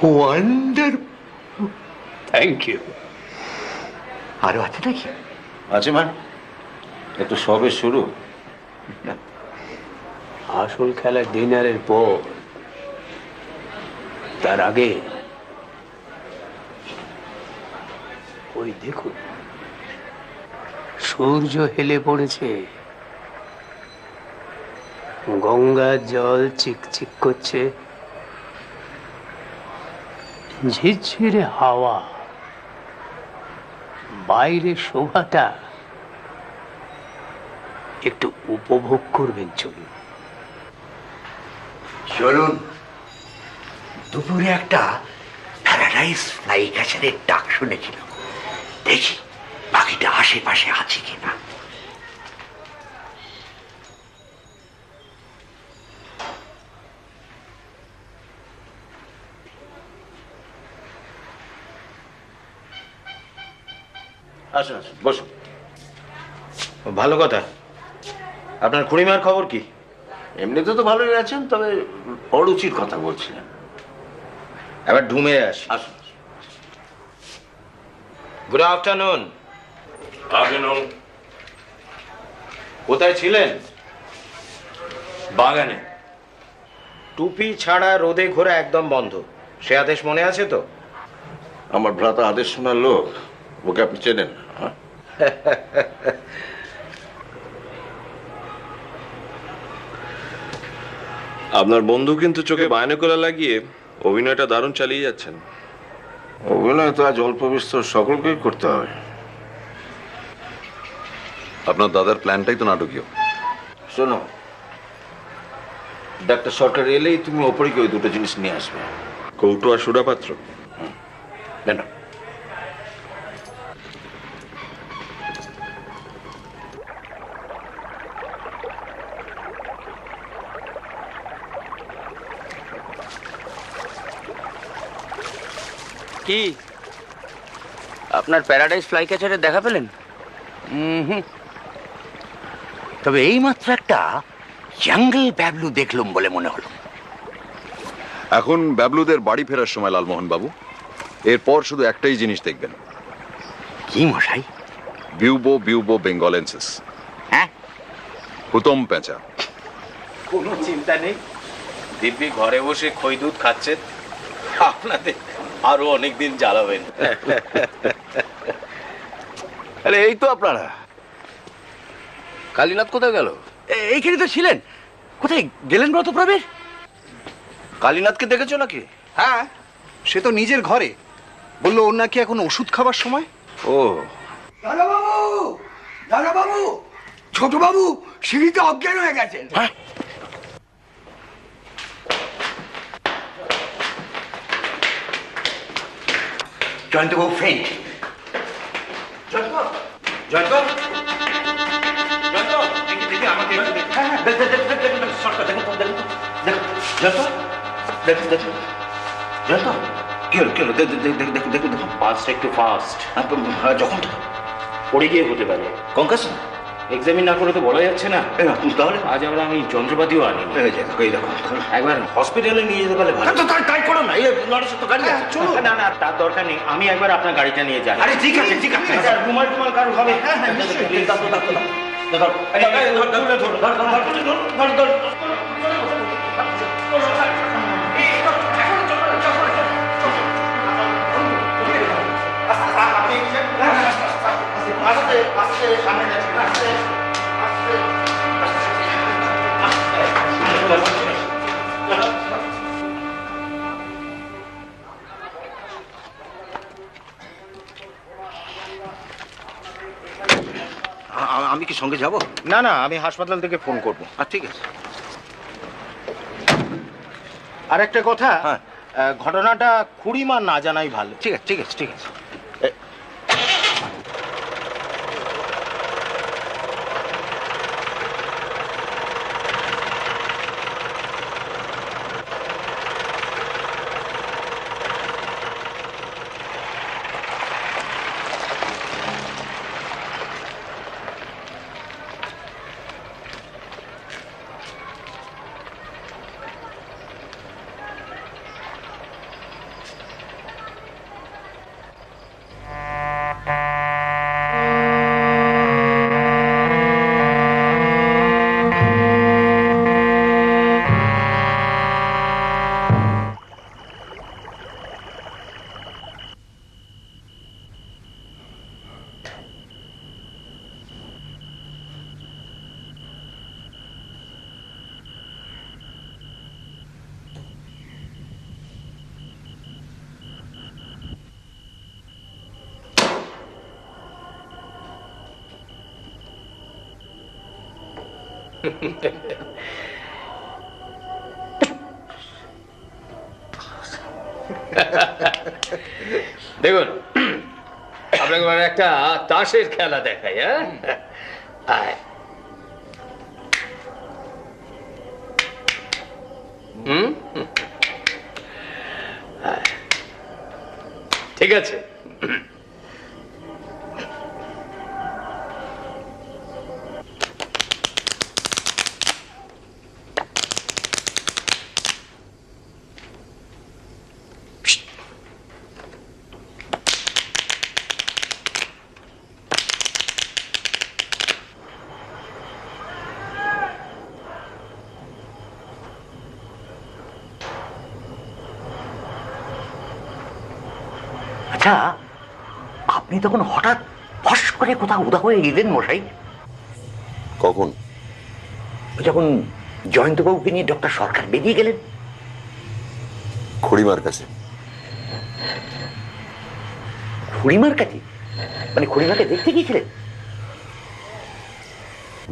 ওয়ান্ডার। Thank you. আরো আছে নাকি? আছে মানে, একটু সবে শুরু। আসল খেলা ডিনারের পর, তার আগে ওই দেখুন সূর্য হেলে পড়েছে, গঙ্গার জল চিকচিক করছে, ঝিরঝিরে হাওয়া, বাইরে শোভাটা একটু উপভোগ করবেন। চলুন চলুন। দুপুরে একটা প্যারাডাইস ফ্লাই ক্যাচারের ডাক শুনেছিলাম, দেখি পাখিটা আশেপাশে আছে কিনা। আসুন আসুন, বসুন। ভালো কথা। আপনার খুড়িমার খবর কি? এমনিতে তো ভালোই আছেন, তবে অরুচির কথা বলছিলেন। এবার ঢুমে আসি। আসুন। Good afternoon. আফটারনুন। কোথায় ছিলেন? বাগানে। টুপি ছাড়া রোদে ঘোরা একদম বন্ধ, সে আদেশ মনে আছে তো? আমার ভ্রাতা আদেশ শোনার লোক, ওকে আপনি চেনেন? হ্যাঁ? আপনার বন্ধু কিন্তু চোখে বায়নোকুলার লাগিয়ে অভিনয়টা দারুণ চালিয়ে যাচ্ছেন। অভিনয় তো আজ অল্প বিস্তর সকলকেই করতে হবে। আপনার দাদার প্ল্যানটাই তো নাটকীয়। শোনো, ডাক্তার সরকার এলেই তুমি ওপরে গিয়ে ওই দুটো জিনিস নিয়ে আসবে। কৌটো আর সুরাপাত্র। কেন? কি আপনার প্যারাডাইস ফ্লাই ক্যাচারে দেখা পেলেন? তবে এই মাত্র একটা জঙ্গল ব্যাবলু দেখলুম বলে মনে হলো। এখন ব্যাবলুদের বাড়ি ফেরার সময় লালমোহন বাবু, এরপর শুধু একটাই জিনিস দেখবেন। কি মশাই? বিউবো বিউবো বেঙ্গলেন্সিস, হ্যাঁ, হুতম পেঁচা। কোনো চিন্তা নেই, দিব্যি ঘরে বসে খই দুধ খাচ্ছেন, আপনাদের আরো অনেকদিন জ্বালাবেন। আরে এই তো আপনারা। কালীনাথ কোথায় গেল? এইখানে তো ছিলেন, কোথায় গেলেন ব্রতপ্রবীর? কালীনাথকে দেখেছো নাকি? হ্যাঁ, সে তো নিজের ঘরে বললো ওর নাকি এখন ওষুধ খাবার সময়। ও দাদাবাবু, ছোট বাবু সিঁড়িতে অজ্ঞান হয়ে গেছেন। জয়ন্তবাবু ফ্রেন্ড। একটু ফাস্ট, যখন পড়ে গিয়ে হতে পারে। কঙ্কাশন এক্সামিন না করে তো বলা যাচ্ছে না। তাহলে আজ আমরা আমি যন্ত্রপাতিও আনি, এই দেখো একবার হসপিটালে নিয়ে যেতে পারলে ভালো। তাই করো না, এই নরেশের তো গাড়ি আছে, চলো। না না, তার দরকার নেই, আমি একবার আপনার গাড়িটা নিয়ে যাই। আরে ঠিক আছে ঠিক আছে। রুমাল টুমাল কারো হবে? আমি কি সঙ্গে যাব? না না, আমি হাসপাতাল থেকে ফোন করব। ঠিক আছে। আর একটা কথা, হ্যাঁ। ঘটনাটা খুড়িমা না জানাই ভালো। ঠিক আছে ঠিক আছে ঠিক আছে। দেখুন, আপনাকে এবার একটা তাসের খেলা দেখাই। হ্যাঁ, আয়। ঠিক আছে। আচ্ছা, আপনি তখন হঠাৎ ফস করে কোথাও উদা হয়ে গেলেন মশাই? কখন? যখন জয়ন্তবাবুকে নিয়ে ডক্টর সরকার বেরিয়ে গেলেন। খুড়িমার কাছে। খুড়িমার কাছে? মানে খুড়িমাকে দেখতে গিয়েছিলেন?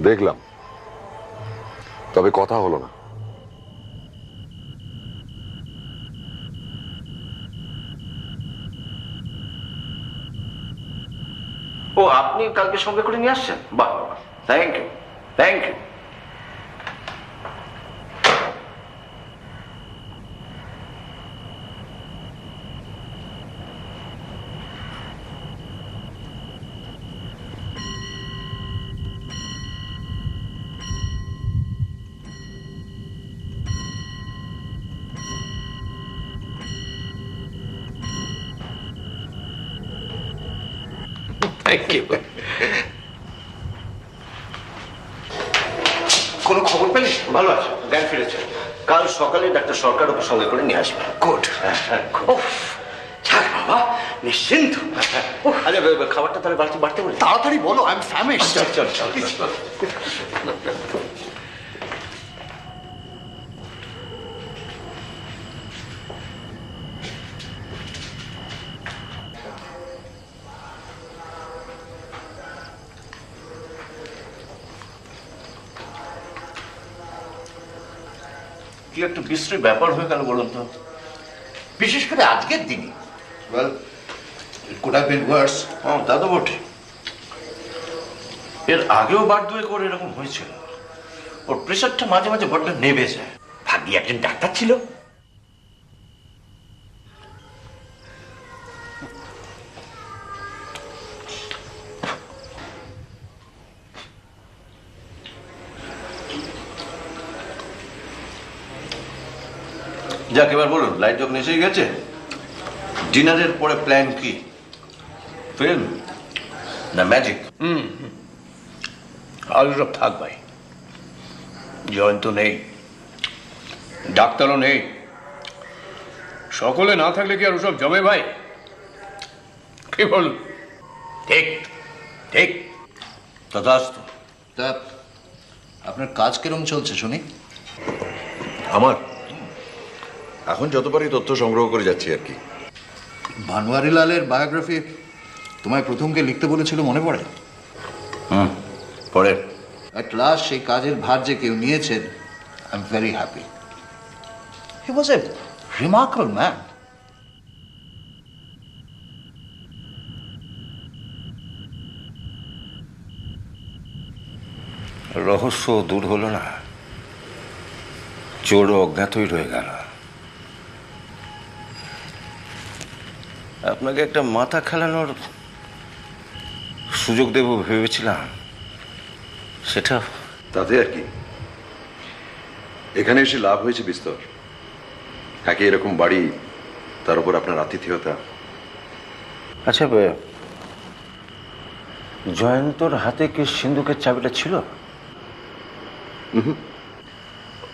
দেখলাম, তবে কথা হলো না। ও, আপনি কালকে সঙ্গে করে নিয়ে আসছেন? বাহ, thank you thank you. Thank you. কোনো খবর পেলে? ভালো আছে, জ্ঞান ফিরেছে। কাল সকালে ডাক্তার সরকার ওকে সঙ্গে করে নিয়ে আসবে। গুড। থাক বাবা, নিশ্চিন্ত। আরে খাবারটা তাহলে বাড়তে বলি। তাড়াতাড়ি বলো, আই এম ফ্যামিশড। চল চল চল। কি একটা বিশ্রী ব্যাপার হয়ে গেল বলুন তো। বিশেষ করে আজকের দিনে। Well, it could have been worse. তা তো বটে। এর আগেও বার দুয়ে করে এরকম হয়েছিল। ওর প্রেশারটা মাঝে মাঝে বড্ড নেবে যায়। ভাবি একজন ডাক্তার ছিল। যাক, এবার বলুন, লাইট যখন এসে গেছে, ডিনারের পরে প্ল্যান কি? ফিল্ম না ম্যাজিক? আর সব থাক ভাই। জয়ন্ত নেই, ডাক্তারও নেই, সকলে না থাকলে কি আর ওসব জমে ভাই? কি বলুন? ঠিক ঠিক। তথাস্তু। তা আপনার কাজ কিরম চলছে শুনি? আমার এখন যত পারি তথ্য সংগ্রহ করে যাচ্ছি আর কি। বানোয়ারিলালের বায়োগ্রাফি তোমায় প্রথমকে লিখতে বলেছিল, মনে পড়ে? পরে অ্যাট লাস্ট সেই কাজের ভার যে কেউ নিয়েছেন, I am very happy. He was a remarkable man. রহস্য দূর হলো না, চোরও অজ্ঞাতই রয়ে গেল। আপনাকে একটা মাথা খেলানোর সুযোগ দেব ভেবেছিলাম, সেটা তাতে আর কি, এখানে এসে লাভ হয়েছে বিস্তর। একে এরকম বাড়ি, তার উপর আপনার আতিথেয়তা। আচ্ছা, জয়ন্তর হাতে কি সিন্ধুকের চাবিটা ছিল?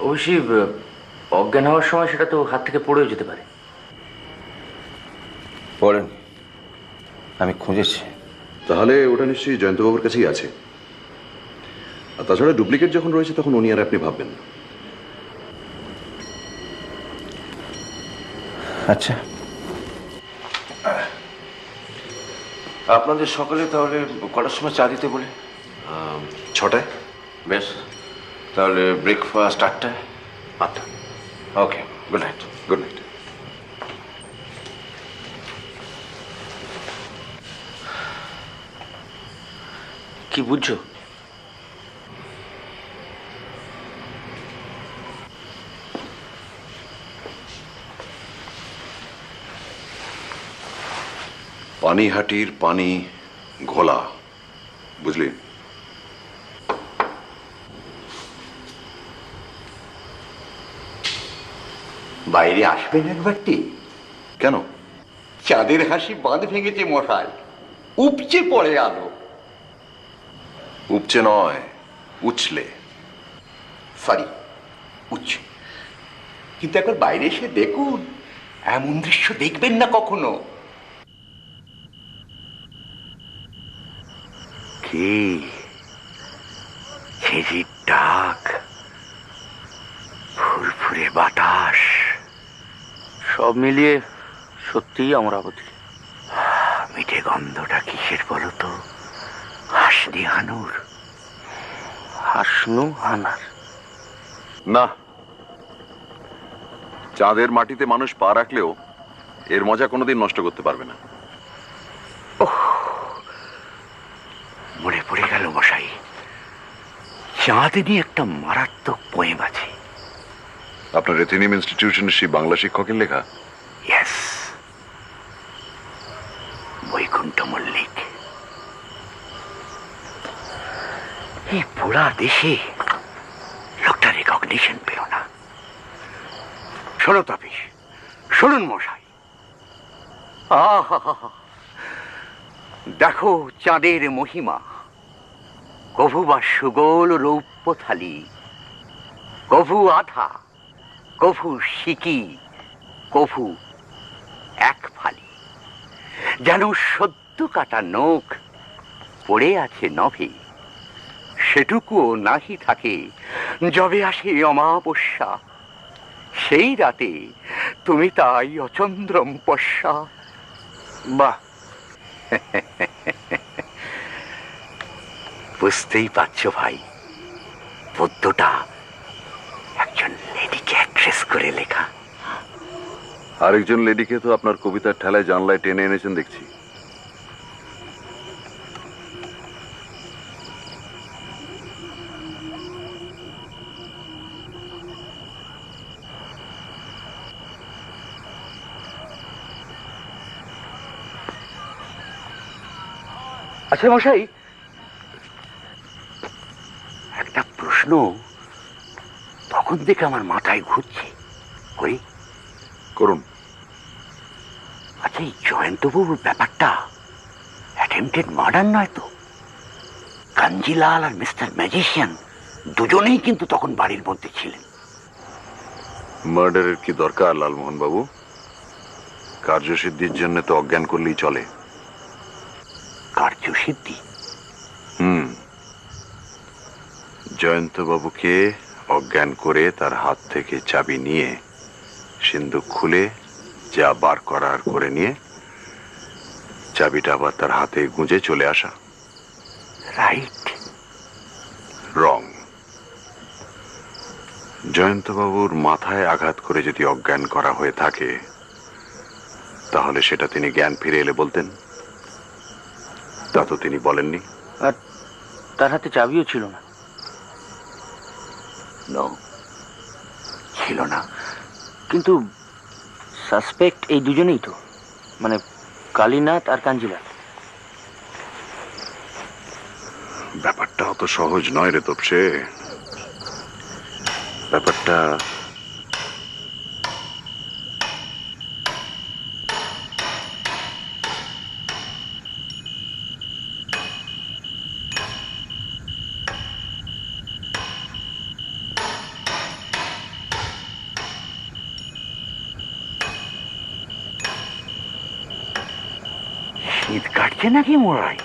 অবশ্যই অজ্ঞান হওয়ার সময় সেটা তো হাত থেকে পড়েও যেতে পারে। পড়েন, আমি খুঁজেছি। তাহলে ওটা নিশ্চয়ই জয়ন্তবাবুর কাছেই আছে। আর তাছাড়া ডুপ্লিকেট যখন রয়েছে তখন উনি আর আপনি ভাববেন না। আচ্ছা, আপনাদের সকালে তাহলে কটার সময় চা দিতে বলে? 6টায়। বেশ, তাহলে ব্রেকফাস্ট 8টায়। আচ্ছা, ওকে, গুড নাইট। Good night. কি বুঝছো? পানিহাটির পানি ঘোলা, বুঝলি? বাইরে আসবেন একবারটি? কেন? চাঁদের হাসি বাঁধ ভেঙেছে মশাই, উপচে পড়ে আলো। উপচে নয়, উছলে। সরি, উঠছে। কিন্তু একবার বাইরে এসে দেখুন, এমন দৃশ্য দেখবেন না কখনো। কি ঝিঝির ডাক, ফুরফুরে বাতাস, সব মিলিয়ে সত্যিই অমরাবতী। মিঠে গন্ধটা কিসের বলতো? হাসনি হানুর। হাসনু হানার? না, চাঁদের মাটিতে মানুষ পা রাখলেও এর মজা কোনোদিন নষ্ট করতে পারবে না। মনে পড়ে গেল মশাই, চাঁদনি একটা মারাত্মক পোয়েম আছে। আপনার এথেনিয়াম ইনস্টিটিউশনের সেই বাংলা শিক্ষকের লেখা? ইয়েস, বৈকুণ্ঠ মল্লিক। এই পুরা দেশে লোকটা রেকগনিশন পেল না। শোনো তাপিস, শুনুন মশাই। আহা, দেখো চাঁদের মহিমা, কভু বা সুগোল রৌপ্য থালি, কভু আধা, কভু সিকি, কভু এক ফালি, যেন সদ্য কাটা নখ পড়ে আছে নভে, সেটুকুও নাহি থাকে যবে আসে অমাবস্যা। সেই রাতে তুমি তাই অচন্দ্রম পশ্যা। বাহ, বুঝতেই পারছো ভাই, পদ্যটা একজন লেডিকে অ্যাড্রেস করে লেখা। আরেকজন লেডিকে তো আপনার কবিতার ঠেলায় জানলায় টেনে এনেছেন দেখছি। আচ্ছা মশাই, একটা প্রশ্ন তখন থেকে আমার মাথায় ঘুরছে। করি? করুন। আচ্ছা, এই জয়ন্তবাবুর ব্যাপারটা অ্যাটেম্পটেড মার্ডার নয় তো? কাঞ্জিলাল আর মিস্টার ম্যাজিশিয়ান দুজনেই কিন্তু তখন বাড়ির মধ্যে ছিলেন। মার্ডারের কি দরকার লালমোহন বাবু? কার্যসিদ্ধির জন্য তো অজ্ঞান করলেই চলে। কার্যসিদ্ধি? জয়ন্তবাবুকে অজ্ঞান করে তার হাত থেকে চাবি নিয়ে সিন্ধুক খুলে যা বার করার করে নিয়ে চাবিটা আবার তার হাতে গুঁজে চলে আসা। রাইট? রং। জয়ন্তবাবুর মাথায় আঘাত করে যদি অজ্ঞান করা হয়ে থাকে, তাহলে সেটা তিনি জ্ঞান ফিরে এলে বলতেন। তা তো তিনি বলেননি। আর তার হাতে চাবিও ছিল না। ছিল না, কিন্তু সাসপেক্ট এই দুজনেই তো, মানে কালীনাথ আর কাঞ্জিলাল। ব্যাপারটা অত সহজ নয় রে তোপসে। ব্যাপারটা শীত কাটছে নাকি মোড়াই?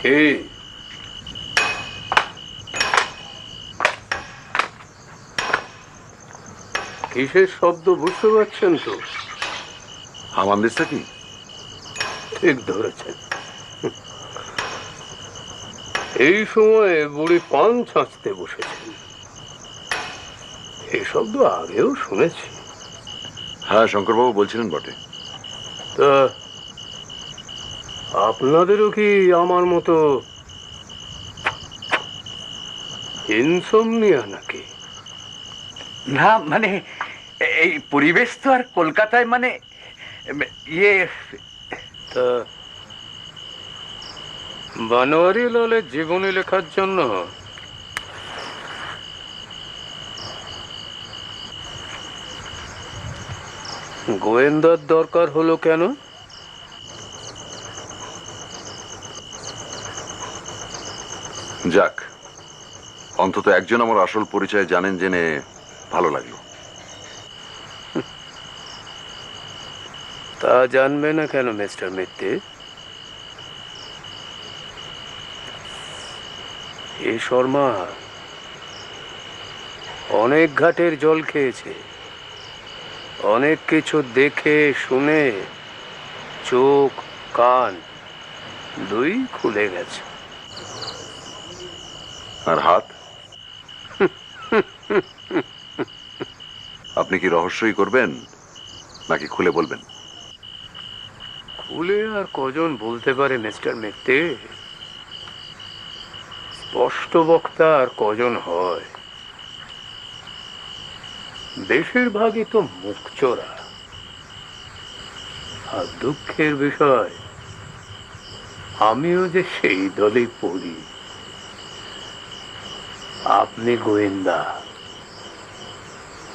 কে? কিসের শব্দ বুঝতে পারছেন তো? হামানদিসটা কি? ঠিক ধরেছেন। এই সময়ে বুড়ি পান ছাঁচতে বসেছেন। এই শব্দ আগেও শুনেছি। হ্যাঁ, শঙ্করবাবু বলছিলেন বটে। তা আপনাদেরও কি আমার মতো ইনসমনিয়া নাকি? না, মানে এই পরিবেশ তো আর কলকাতায়, মানে ইয়ে। তা বানোয়ারি লালের জীবনী লেখার জন্য গোয়েন্দার দরকার হলো কেন? যাক, অন্তত একজন আমার আসল পরিচয় জানেন জেনে ভালো লাগলো। তা জানবে না কেন মিস্টার মিত্তি? এই শর্মা অনেক ঘাটের জল খেয়েছে, অনেক কিছু দেখে শুনে চোখ কান দুই খুলে গেছে। আর হাত? আপনি কি রহস্যই করবেন নাকি খুলে বলবেন? খুলে আর কজন বলতে পারে মিস্টার মিত্তি? স্পষ্ট বক্তা আর কজন হয়? বেশিরভাগই তো মুখচোরা। আর দুঃখের বিষয়, আমিও যে সেই দলেই পড়ি। আপনি গোয়েন্দা,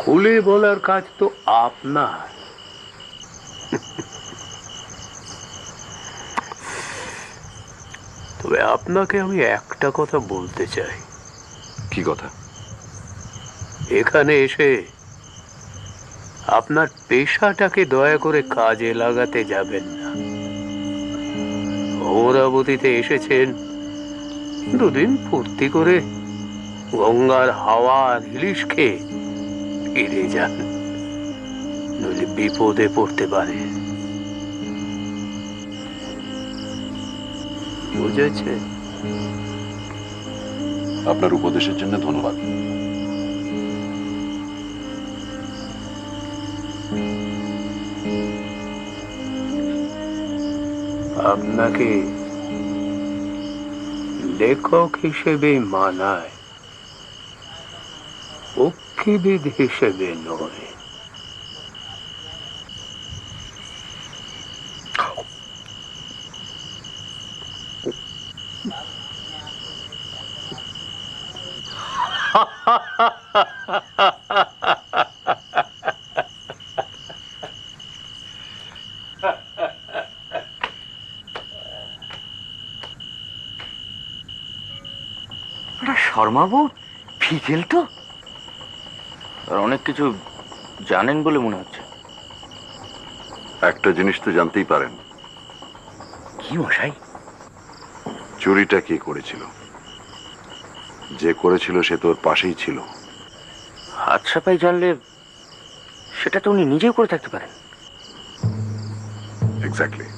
খুলে বলার কাজ তো আপনার। তবে আপনাকে আমি একটা কথা বলতে চাই। কি কথা? এখানে এসে আপনার পেশাটাকে দয়া করে কাজে লাগাতে যাবেন না। অমরাবতীতে এসেছেন দুদিন ফুর্তি করে গঙ্গার হাওয়া আর ইলিশ খেয়ে ফিরে যান, নইলে বিপদে পড়তে পারে। বুঝেছে? আপনার উপদেশের জন্য ধন্যবাদ। আপনাকে লেখক হিসেবে মানায়, পক্ষীবিদ হিসেবে নয়। শর্মাবু ফিজেল তো, আর অনেক কিছু জানেন বলে মনে হচ্ছে। একটা জিনিস তো জানতেই পারেন। কি মশাই? চুরিটা কে করেছিল? যে করেছিল সে তোর পাশেই ছিল। হাত সাপাই জানলে সেটা তো উনি নিজেও করে থাকতে পারেন। এক্স্যাক্টলি।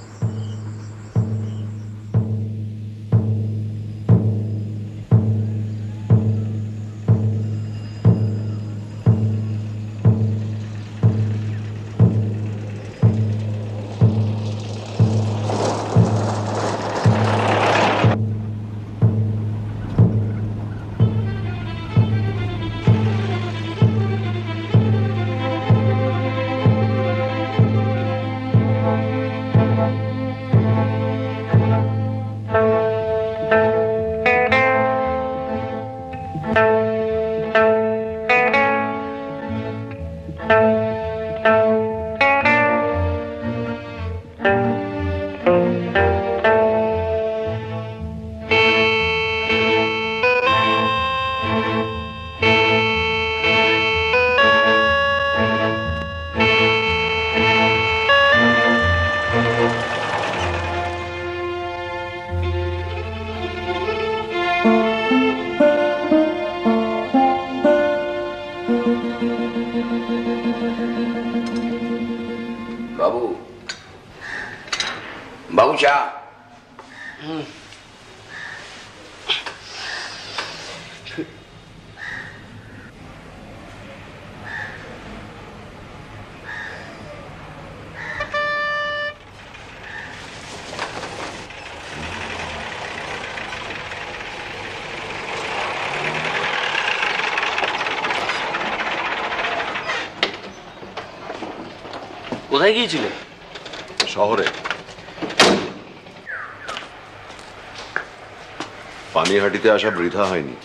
বাবু, বাবু চা। কোথায় গিয়েছিলে? শহরে। পানিহাটিতে আসা বৃথা হয়নি।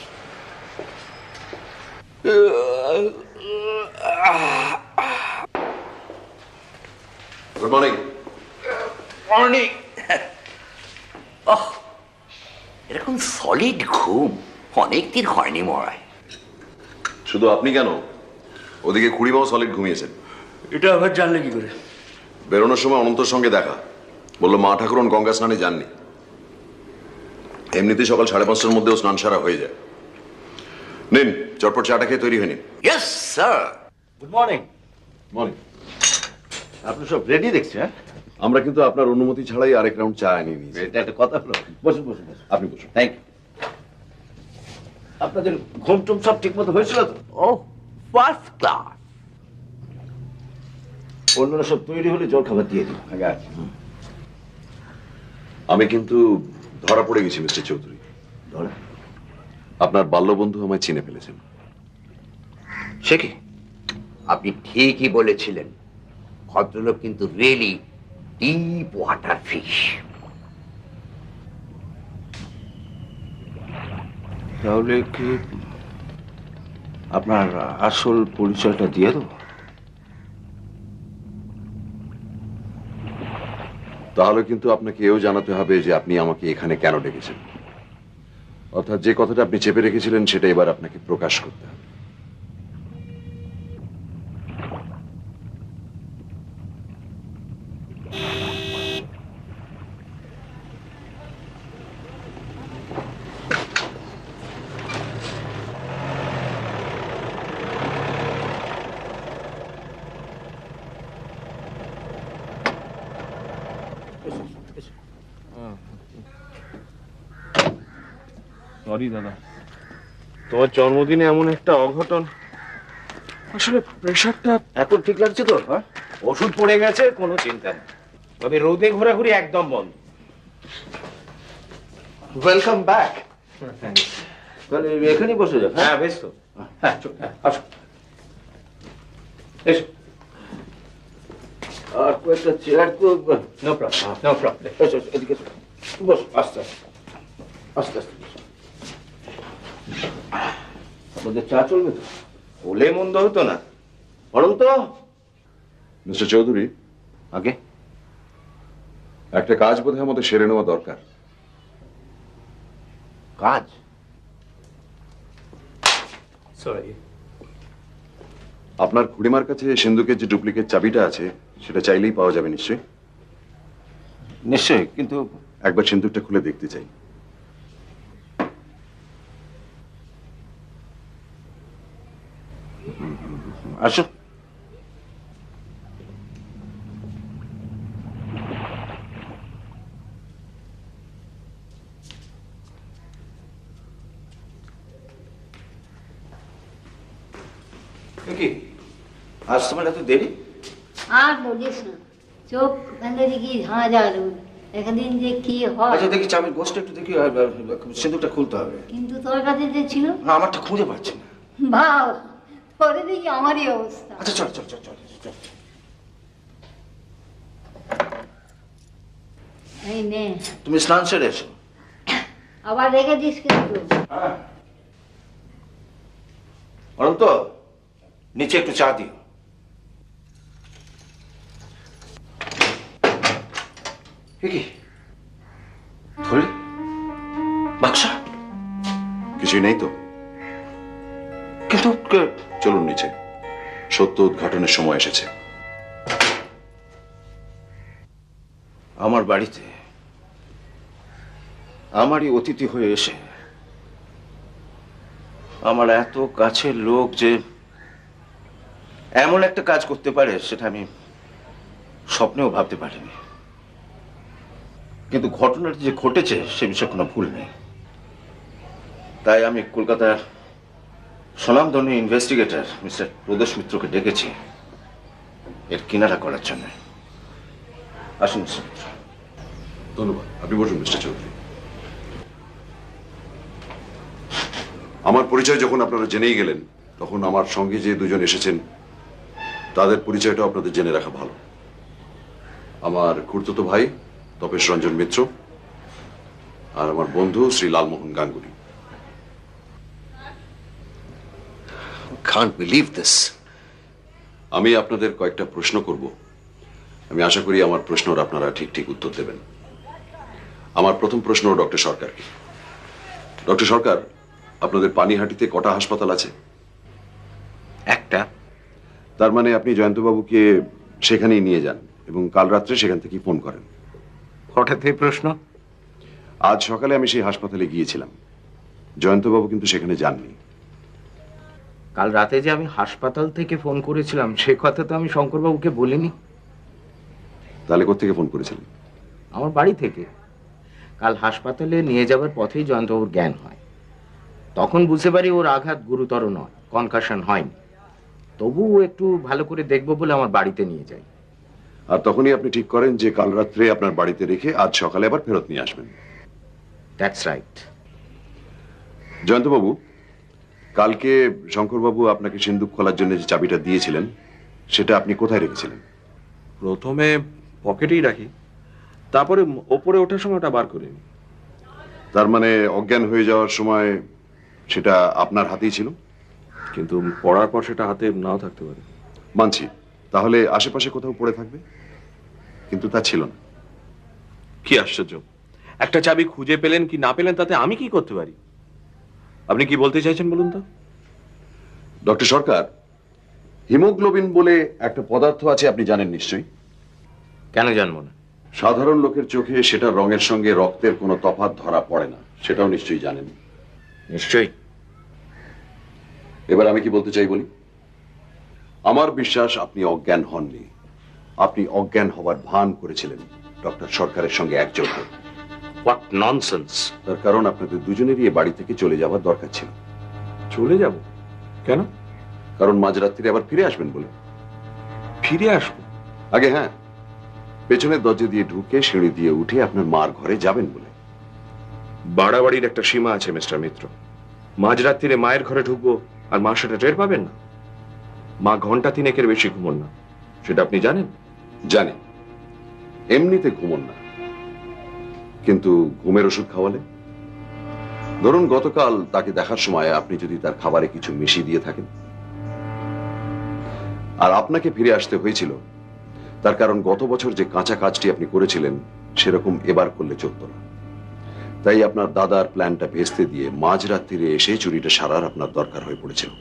Good morning. মর্নিং। এরকম সলিড ঘুম অনেকদিন হয়নি মরায়। শুধু আপনি কেন, ওদিকে খুড়িমাও সলিড ঘুমিয়েছেন। এটা আবার জানলে কি করে? বেরোনোর সময় অনন্তর সঙ্গে দেখা, বললো মা ঠাকুরন গঙ্গা স্নানে যাননি। এমনিতেই সকাল 5:30টার মধ্যেও স্নান সারা হয়ে যায়। নিন, চটপট চাটা খেয়ে তৈরি হয়নি। Yes sir. Good morning. Morning. আপনি সব রেডি দেখছি। হ্যাঁ, আমরা কিন্তু আপনার অনুমতি ছাড়াই আরেক রাউন্ড চা আনিয়ে নিয়েছি। এটা একটা কথা হলো। বসুন বসুন বসুন। আপনি বসুন। Thank you. আপনাদের ঘুম টুম সব ঠিক মতো হয়েছিল তো? ও ফার্স্ট ক্লাস। অন্যরা সব তৈরি হলে জল খাবার দিয়ে দিন। আগে আছে। আমি কিন্তু ধরা পড়ে গেছি মিস্টার চৌধুরী। ধরা? আপনার বাল্যবন্ধু আমায় চিনে ফেলেছেন। সে কি? আপনি ঠিকই বলেছিলেন, ভদ্রলোক কিন্তু রিয়েলি ডিপ ওয়াটার ফিশ। তাহলে কি আপনার আসল পরিচয়টা দিয়ে দেবো? তাহলে কিন্তু আপনাকে এও জানাতে হবে যে আপনি আমাকে এখানে কেন ডেকেছেন। অর্থাৎ যে কথাটা আপনি চেপে রেখেছিলেন সেটা এবার আপনাকে প্রকাশ করতে হবে। সরি দাদা, তোমার জন্মদিনে এমন একটা অঘটন। আসলে প্রেশারটা এখন ঠিক লাগছে তো? হ্যাঁ, ওষুধ পড়ে গেছে, কোনো চিন্তা নেই। তবে রোদে ঘোরাঘুরি একদম বন্ধ। Welcome back. তাহলে এখানেই বসে যাও। হ্যাঁ বেশ তো। হ্যাঁ আসো, এসো। আর কয়েকটা চেয়ার তো। No problem, no problem. এসো এদিকে বস, আস্তে আস্তে আস্তে আস্তে। আপনাদের চা চলবে তো? হলে মন্দ হতো না, বরং তো। মিস্টার চৌধুরী, আগে একটা কাজ বোধহয় আমাদের সেরে নেওয়া দরকার। কাজ? সরি। আপনার খুড়িমার কাছে সিন্ধুকের যে ডুপ্লিকেট চাবিটা আছে সেটা চাইলেই পাওয়া যাবে নিশ্চয়ই? নিশ্চয়ই, কিন্তু একবার সিন্ধুকটা খুলে দেখতে চাই। আসো। কি আজ তোমার এত দেরি? আর বলিস না, চোখ বেঁধে দেখি ঝাঁঝার একদিন যে কি হয়। আচ্ছা দেখি চাবির গোষ্ঠটা একটু দেখি, আর সিঁদুরটা খুলতে হবে। কিন্তু তোর কাছে যে ছিল, না আমারটা খুঁজে পাচ্ছি না। ভাব পরে দেখি আমারই অবস্থা। আচ্ছা চল চল চল চল চল। এই নে, তুমি স্নান সেরে এসো। আবার রেখে দিস কিন্তু। অনন্ত, নিচে একটু চা দিও। কি ধরলি বাক্সা? কিছুই নেই তো? কিন্তু চলুন নিচে, সত্য উদ্ঘাটনের সময় এসেছে। আমার বাড়িতে আমারই অতিথি হয়ে এসে আমার এত কাছের লোক যে এমন একটা কাজ করতে পারে সেটা আমি স্বপ্নেও ভাবতে পারিনি। কিন্তু ঘটনাটা যে ঘটেছে সে বিষয়ে কোনো ভুল নেই। তাই আমি কলকাতার স্বনামধন্য ইনভেস্টিগেটর মিস্টার প্রদোষ মিত্রকে ডেকেছি এর কিনারা করার জন্য। আসুন মিস্টার মিত্র। ধন্যবাদ, আপনি বসুন মিস্টার চৌধুরী। আমার পরিচয় যখন আপনারা জেনেই গেলেন, তখন আমার সঙ্গে যে দুজন এসেছেন তাদের পরিচয়টা আপনাদের জেনে রাখা ভালো। আমার খুড়তুতো ভাই তপেশ রঞ্জন মিত্র আর আমার বন্ধু Shri Lalmohan Ganguly. Can't believe this. আমি আপনাদের কয়েকটা প্রশ্ন করব। আমি আশা করি আমার প্রশ্নর আপনারা ঠিক ঠিক উত্তর দেবেন। আমার প্রথম প্রশ্ন ডক্টর সরকারকে। ডক্টর সরকার, আপনাদের পানিহাটিতে কটা হাসপাতাল আছে? একটা। তার মানে আপনি জয়ন্তবাবুকে সেখানেই নিয়ে যান এবং কাল রাত্রে সেখান থেকে ফোন করেন। হঠাৎ এই প্রশ্ন? আজ সকালে আমি সেই হাসপাতালে গিয়েছিলাম, জয়ন্তবাবু কিন্তু সেখানে যাননি। কাল রাতে যে আমি হাসপাতাল থেকে ফোন করেছিলাম সে কথা তো আমি শঙ্করবাবুকে বলিনি। তাহলে কোত্থেকে ফোন করেছিলেন? আমার বাড়ি থেকে। কাল হাসপাতালে নিয়ে যাবার পথেই জয়ন্তবাবুর জ্ঞান হয়। তখন বুঝতে পারি ওর আঘাত গুরুতর নয়, কনকাশন হয়নি। তবুও একটু ভালো করে দেখবো বলে আমার বাড়িতে নিয়ে যাই। আর তখনই আপনি ঠিক করেন যে কাল রাত্রে আপনার বাড়িতে রেখে আজ সকালে আবার ফেরত নিয়ে আসবেন। That's right. জয়ন্তবাবু, কালকে শঙ্করবাবু আপনাকে সিন্দুক খোলার জন্য যে চাবিটা দিয়েছিলেন সেটা আপনি কোথায় রেখেছিলেন? প্রথমে পকেটেই রাখি, তারপরে ওপরে ওঠার সময় ওটা বার করিনি। তার মানে অজ্ঞান হয়ে যাওয়ার সময় সেটা আপনার হাতেই ছিল? কিন্তু পড়ার পর সেটা হাতে নাও থাকতে পারে। মানছি, তাহলে আশেপাশে কোথাও পড়ে থাকবে, কিন্তু তা ছিল না। কি আশ্চর্য! একটা চাবি খুঁজে পেলেন কি না পেলেন তাতে আমি কি করতে পারি? আপনি কি বলতে চাইছেন বলুন তো? ডক্টর সরকার, হিমোগ্লোবিন বলে একটা পদার্থ আছে, আপনি জানেন নিশ্চয়ই। কেন জানবো না? সাধারণ লোকের চোখে সেটা রঙের সঙ্গে রক্তের কোনো তফাৎ ধরা পড়ে না, সেটাও নিশ্চয়ই জানেন। নিশ্চয়ই। এবার আমি কি বলতে চাই বলি। আমার বিশ্বাস আপনি অজ্ঞান হননি, আপনি অজ্ঞান হওয়ার ভান করেছিলেন ডক্টর সরকারের সঙ্গে একজোট হয়ে। What nonsense! তার কারণ আপনাদের দুজনেরই এ বাড়ি থেকে চলে যাওয়ার দরকার ছিল। চলে যাব কেন? কারণ মাঝরাত্রিরে আবার ফিরে আসবেন বলে। ফিরে আসবো? আগে হ্যাঁ, পেছনের দরজা দিয়ে ঢুকে সিঁড়ি দিয়ে উঠে আপনার মার ঘরে যাবেন বলে। বাড়াবাড়ির একটা সীমা আছে মিস্টার মিত্র। মাঝরাত্রিরে মায়ের ঘরে ঢুকবো আর মা সেটা টের পাবেন না? মা ঘন্টা তিনেকের বেশি ঘুমন না, সেটা আপনি জানেন? জানি, এমনিতে ঘুমন না, কিন্তু ঘুমের ওষুধ খাওয়ালে? ধরুন গতকাল তাকে দেখার সময় আপনি যদি তার খাবারে কিছু মিশিয়ে দিয়ে থাকেন, আর আপনাকে ফিরে আসতে হয়েছিল, তার কারণ গত বছর যে কাঁচা কাজটি আপনি করেছিলেন সেরকম এবার করলে চলত না। তাই আপনার দাদার প্ল্যানটা ভেস্তে দিয়ে মাঝরাত্রিরে এসে চুরিটা সারার আপনার দরকার হয়ে পড়েছিল।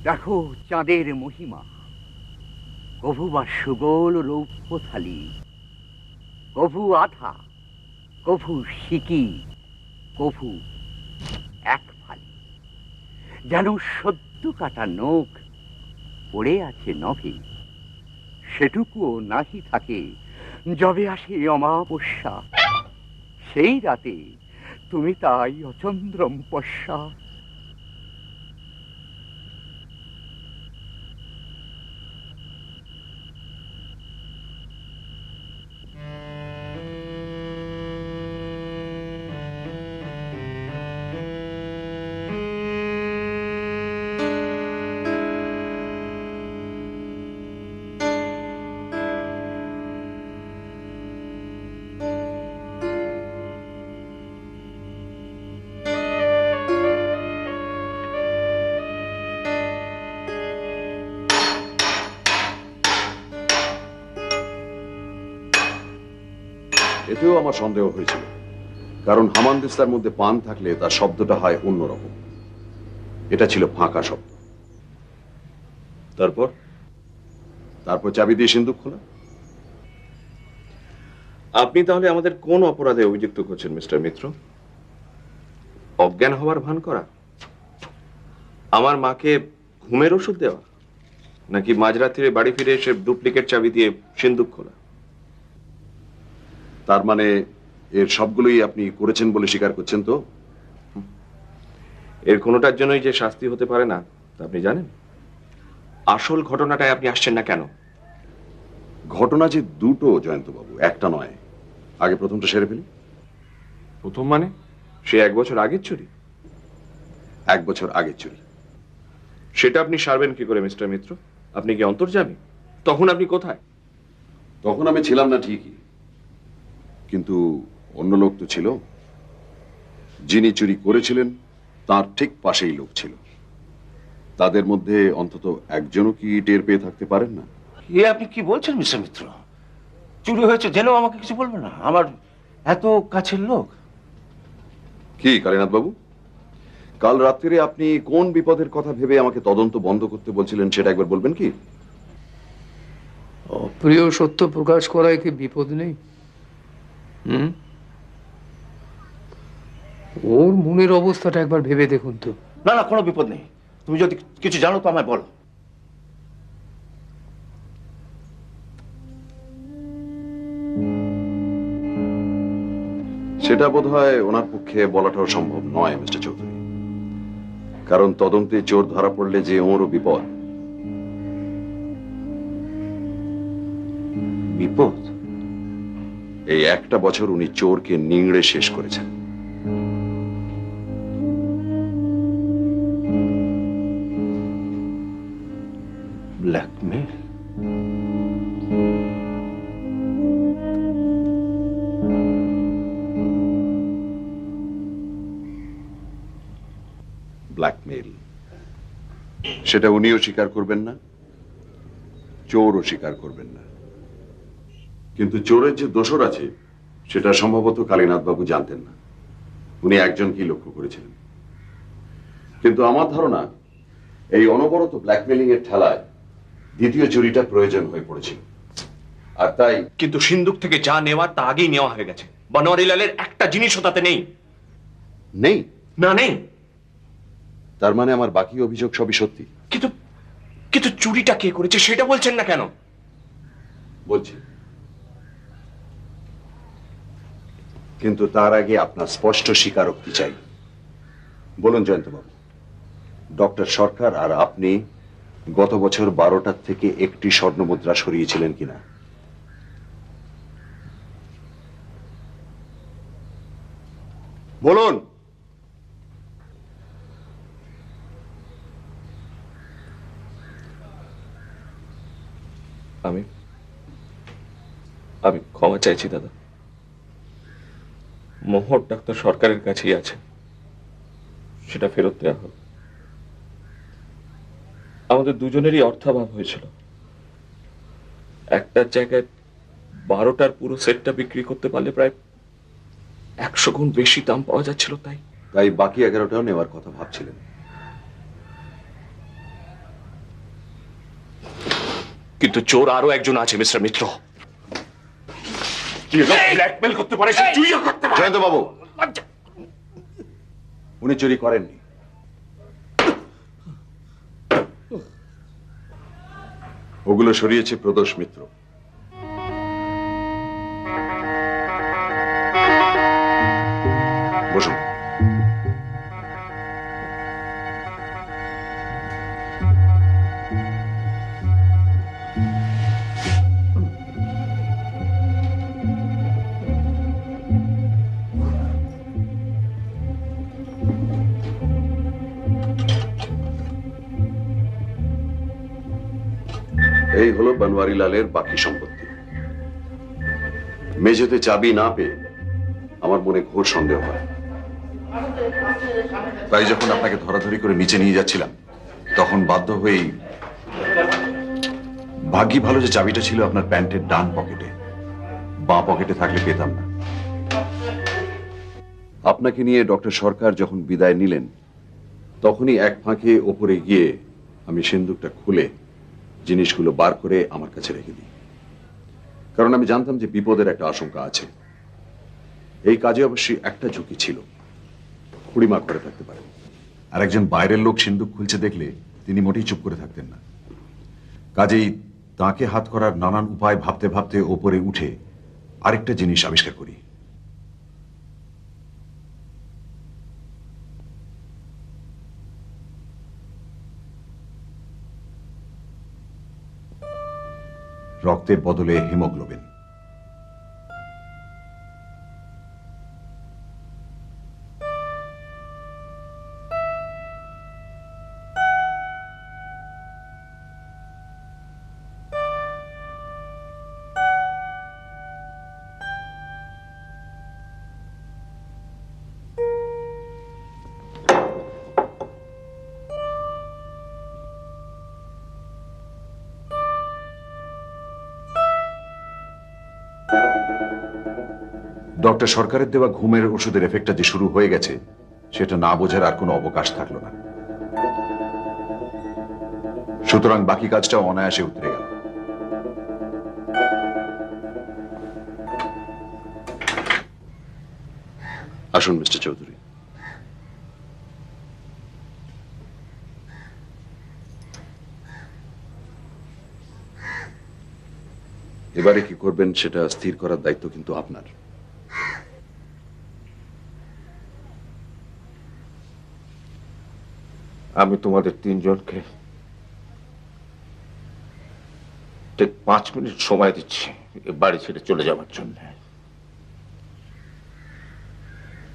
দেখো চাঁদের মহিমা। কভু বা সুগোল রৌপ্য থালি, কভু আধা, কভু সিকি, কভু এক ফালি। যেন সদ্য কাটা নখ পড়ে আছে নভে, সেটুকুও নাহি থাকে যবে আসে অমাবস্যা। সেই রাতে তুমি তাই অচন্দ্রম পশ্যা। এতেও আমার সন্দেহ হয়েছিল, কারণ হামানদিস্তার মধ্যে পান থাকলে তার শব্দটা হয় অন্যরকম। এটা ছিল ফাঁকা শব্দ। তারপর তারপর চাবি দিয়ে সিন্দুক খোলা। আপনি তাহলে আমাদের কোন অপরাধে অভিযুক্ত করছেন মিস্টার মিত্র? অজ্ঞান হওয়ার ভান করা, আমার মাকে ঘুমের ওষুধ দেওয়া, নাকি মাঝরাত্রিরে বাড়ি ফিরে এসে ডুপ্লিকেট চাবি দিয়ে সিন্দুক খোলা? তার মানে এর সবগুলোই আপনি করেছেন বলে স্বীকার করছেন তো? এর কোনোটার জন্যই যে শাস্তি হতে পারে না তা আপনি জানেন? আসল ঘটনাটায় আপনি আসছেন না কেন? ঘটনা যে দুটো জয়ন্তবাবু, একটা নয়। আগে প্রথমটা সেরে ফেলি। প্রথম মানে? সে 1 বছর আগের চুরি? 1 বছর আগের চুরি। সেটা আপনি সারবেন কি করে মিস্টার মিত্র? আপনি কি অন্তর্যামী? তখন আপনি কোথায়? তখন আমি ছিলাম না ঠিকই, কিন্তু অন্য লোক তো ছিল। যিনি চুরি করেছিলেন তার ঠিক পাশেই লোক ছিল। তাদের মধ্যে অন্তত একজনও কি টের পেয়ে থাকতে পারেন না? এ আপনি কি বলছেন মিস্টার মিত্র? চুরি হয়েছে জেনেও আমাকে কিছু বলবে না? আমার এত কাছের লোক। কি কালীনাথ বাবু, কাল রাত্রিরে আপনি কোন বিপদের কথা ভেবে আমাকে তদন্ত বন্ধ করতে বলছিলেন সেটা একবার বলবেন কি? অপ্রিয় সত্য প্রকাশ করায় কি বিপদ নেই? ওর মনের অবস্থাটা একবার ভেবে দেখুন তো। না না, কোনো বিপদ নেই। তুমি যদি কিছু জানো তো আমায় বলো। সেটা বোধহয় ওনার পক্ষে বলাটাও সম্ভব নয় মিস্টার চৌধুরী, কারণ তদন্তে চোর ধরা পড়লে যে ওরও বিপদ। বিপদ? এই একটা বছর উনি চোরকে নিংড়ে শেষ করেছেন। ব্ল্যাকমেল? ব্ল্যাকমেল সেটা উনিও স্বীকার করবেন না, চোরও স্বীকার করবেন না। কিন্তু চোরের যে দোষর আছে সেটা সম্ভবত কালীনাথ বাবু জানতেন না। উনি একজনকেই লক্ষ্য করেছিলেন। কিন্তু আমার ধারণা এই অনবরত ব্ল্যাকমেলিং এর ঠেলায় দ্বিতীয় চুরিটা প্রয়োজন হয়ে পড়েছিল। আর তাই কিন্তু সিন্ধুক থেকে যা নেওয়ার তা আগেই নেওয়া হয়ে গেছে। বনোয়ারিলালের একটা জিনিসও তাতে নেই। নেই? না, নেই। তার মানে আমার বাকি অভিযোগ সবই সত্যি? কিন্তু কিন্তু চুরিটা কে করেছে সেটা বলছেন না কেন? বলছি, কিন্তু তার আগে আপনার স্পষ্ট স্বীকারোক্তি চাই। বলুন জয়ন্তবাবু, ডক্টর সরকার আর আপনি গত বছর 12টার থেকে একটি স্বর্ণমুদ্রা সরিয়েছিলেন কিনা? বলুন। আমি ক্ষমা চাইছি দাদা। মোহর ডাক্তার সরকারের কাছেই আছে, সেটা ফেরত দেওয়া হোক। আমাদের দুজনেরই অর্থাভাব হয়েছিল। একটার জায়গায় 12টার পুরো সেটটা বিক্রি করতে পারলে প্রায় 100 গুণ বেশি দাম পাওয়া যাচ্ছিল। তাই বাকি 11টাও নেওয়ার কথা ভাবছিলেন? কিন্তু চোর আরো একজন আছে মিস্টার মিত্র। ব্ল্যাকমেল করতে পারে, চুরিও করতে পারে। জয়ন্তবাবু, উনি চুরি করেননি। ওগুলো সরিয়েছে প্রদোষ মিত্র। বসুন। এই হলো বনওয়ারিলালের বাকি সম্পত্তি। মেঝেতে চাবি না পেয়ে আমার মনে ঘোর সন্দেহ হয়। তাই যখন আপনাকে ধরাধরি করে নিচে নিয়ে যাচ্ছিলাম তখন বাধ্য হয়েই, ভাগ্যি ভালো যে চাবিটা ছিল আপনার প্যান্টের ডান পকেটে, বাঁ পকেটে থাকলে পেতাম না। আপনাকে নিয়ে ডক্টর সরকার যখন বিদায় নিলেন তখনই এক ফাঁকে ওপরে গিয়ে আমি সিন্দুকটা খুলে জিনিসগুলো বার করে আমার কাছে রেখে দিই, কারণ আমি জানতাম যে বিপদের একটা আশঙ্কা আছে। এই কাজে অবশ্যই একটা ঝুঁকি ছিল, খুড়িমা করে থাকতে পারে। আর একজন বাইরের লোক সিন্দুক খুলছে দেখলে তিনি মোটেই চুপ করে থাকতেন না। কাজেই তাকে হাত করার নানান উপায় ভাবতে ভাবতে ওপরে উঠে আরেকটা জিনিস আবিষ্কার করি। রক্তের বদলে হিমোগ্লোবিন। ডক্টর সরকারের দেওয়া ঘুমের ওষুধের এফেক্টটা যে শুরু হয়ে গেছে সেটা না বোঝার আর কোনো অবকাশ থাকলো না। সুতরাং বাকি কাজটা অনায়াসে উতরে গেল। আসুন মিস্টার চৌধুরী। এবারে কি করবেন সেটা স্থির করার দায়িত্ব কিন্তু আপনার। আমি তোমাদের তিনজনকে ঠিক 5 মিনিট সময় দিচ্ছি বাড়ি ছেড়ে চলে যাওয়ার জন্য।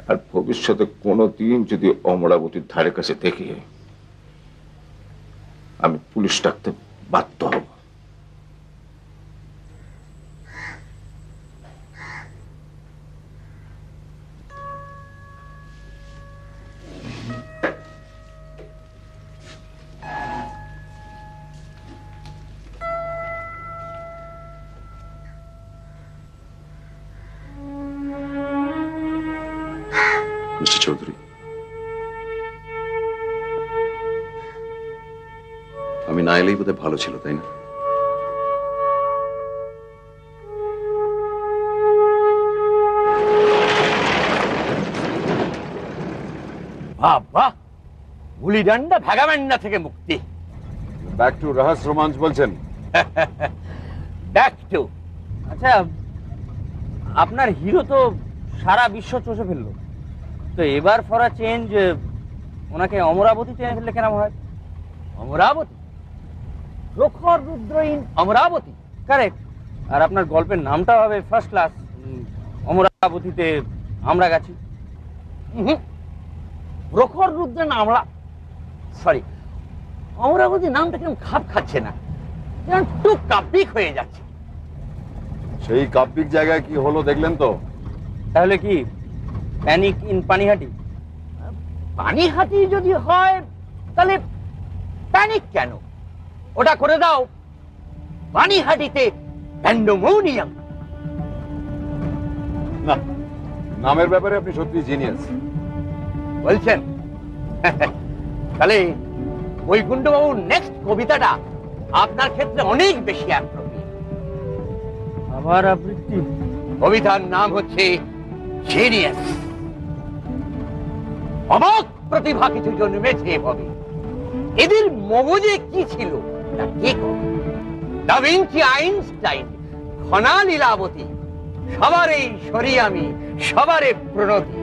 আর ভবিষ্যতে কোনোদিন যদি অমরাবতীর ধারে কাছে দেখি, আমি পুলিশ ডাকতে বাধ্য হব। মিস্টার চৌধুরী, আমি না এলেই বোধহয় ভালো ছিল, তাই না? বাবা, গুলি ডান্ডা ভাগামেন্ডা থেকে মুক্তি। ব্যাক টু রহস্য রোমাঞ্চ বলছেন? Back to. আচ্ছা, আপনার হিরো তো সারা বিশ্ব চষে ফেললো, তো এবার ফর আ চেঞ্জ ওনাকে অমরাবতী টেনে ফেললে কেন হয়? অমরাবতী, প্রখর রুদ্র ইন অমরাবতী, কারেক্ট। আর আপনার গল্পের নামটা হবে ফার্স্ট ক্লাস, অমরাবতীতে আমরা গেছি। প্রখর রুদ্র না, আমরা সরি, অমরাবতী নামটা কেমন খাপ খাচ্ছে না, যেমন একটু কাব্যিক হয়ে যাচ্ছে। সেই কাব্যিক জায়গায় কি হলো দেখলেন তো? তাহলে কি প্যানিক ইন পানিহাটি? পানিহাটি যদি হয় তাহলে প্যানিক কেন? ওটা করে দাও পানিহাটিতে প্যান্ডেমোনিয়াম। না, নামের ব্যাপারে আপনি সত্যি জিনিয়াস বলছেন। তাহলে বৈকুণ্ঠবাবুর নেক্সট কবিতাটা আপনার ক্ষেত্রে অনেক বেশি অ্যাপ্রোপ্রিয়েট। আবার আবৃত্তি? কবিতার নাম হচ্ছে জিনিয়াস। অবাক প্রতিভা কিছু জন্মেছে হবে, এদের মগজে কি ছিল তা কে করে? দা ভিঞ্চি, আইনস্টাইন, ঘনা লীলাবতী, সবারই সরি আমি, সবারে প্রণতি।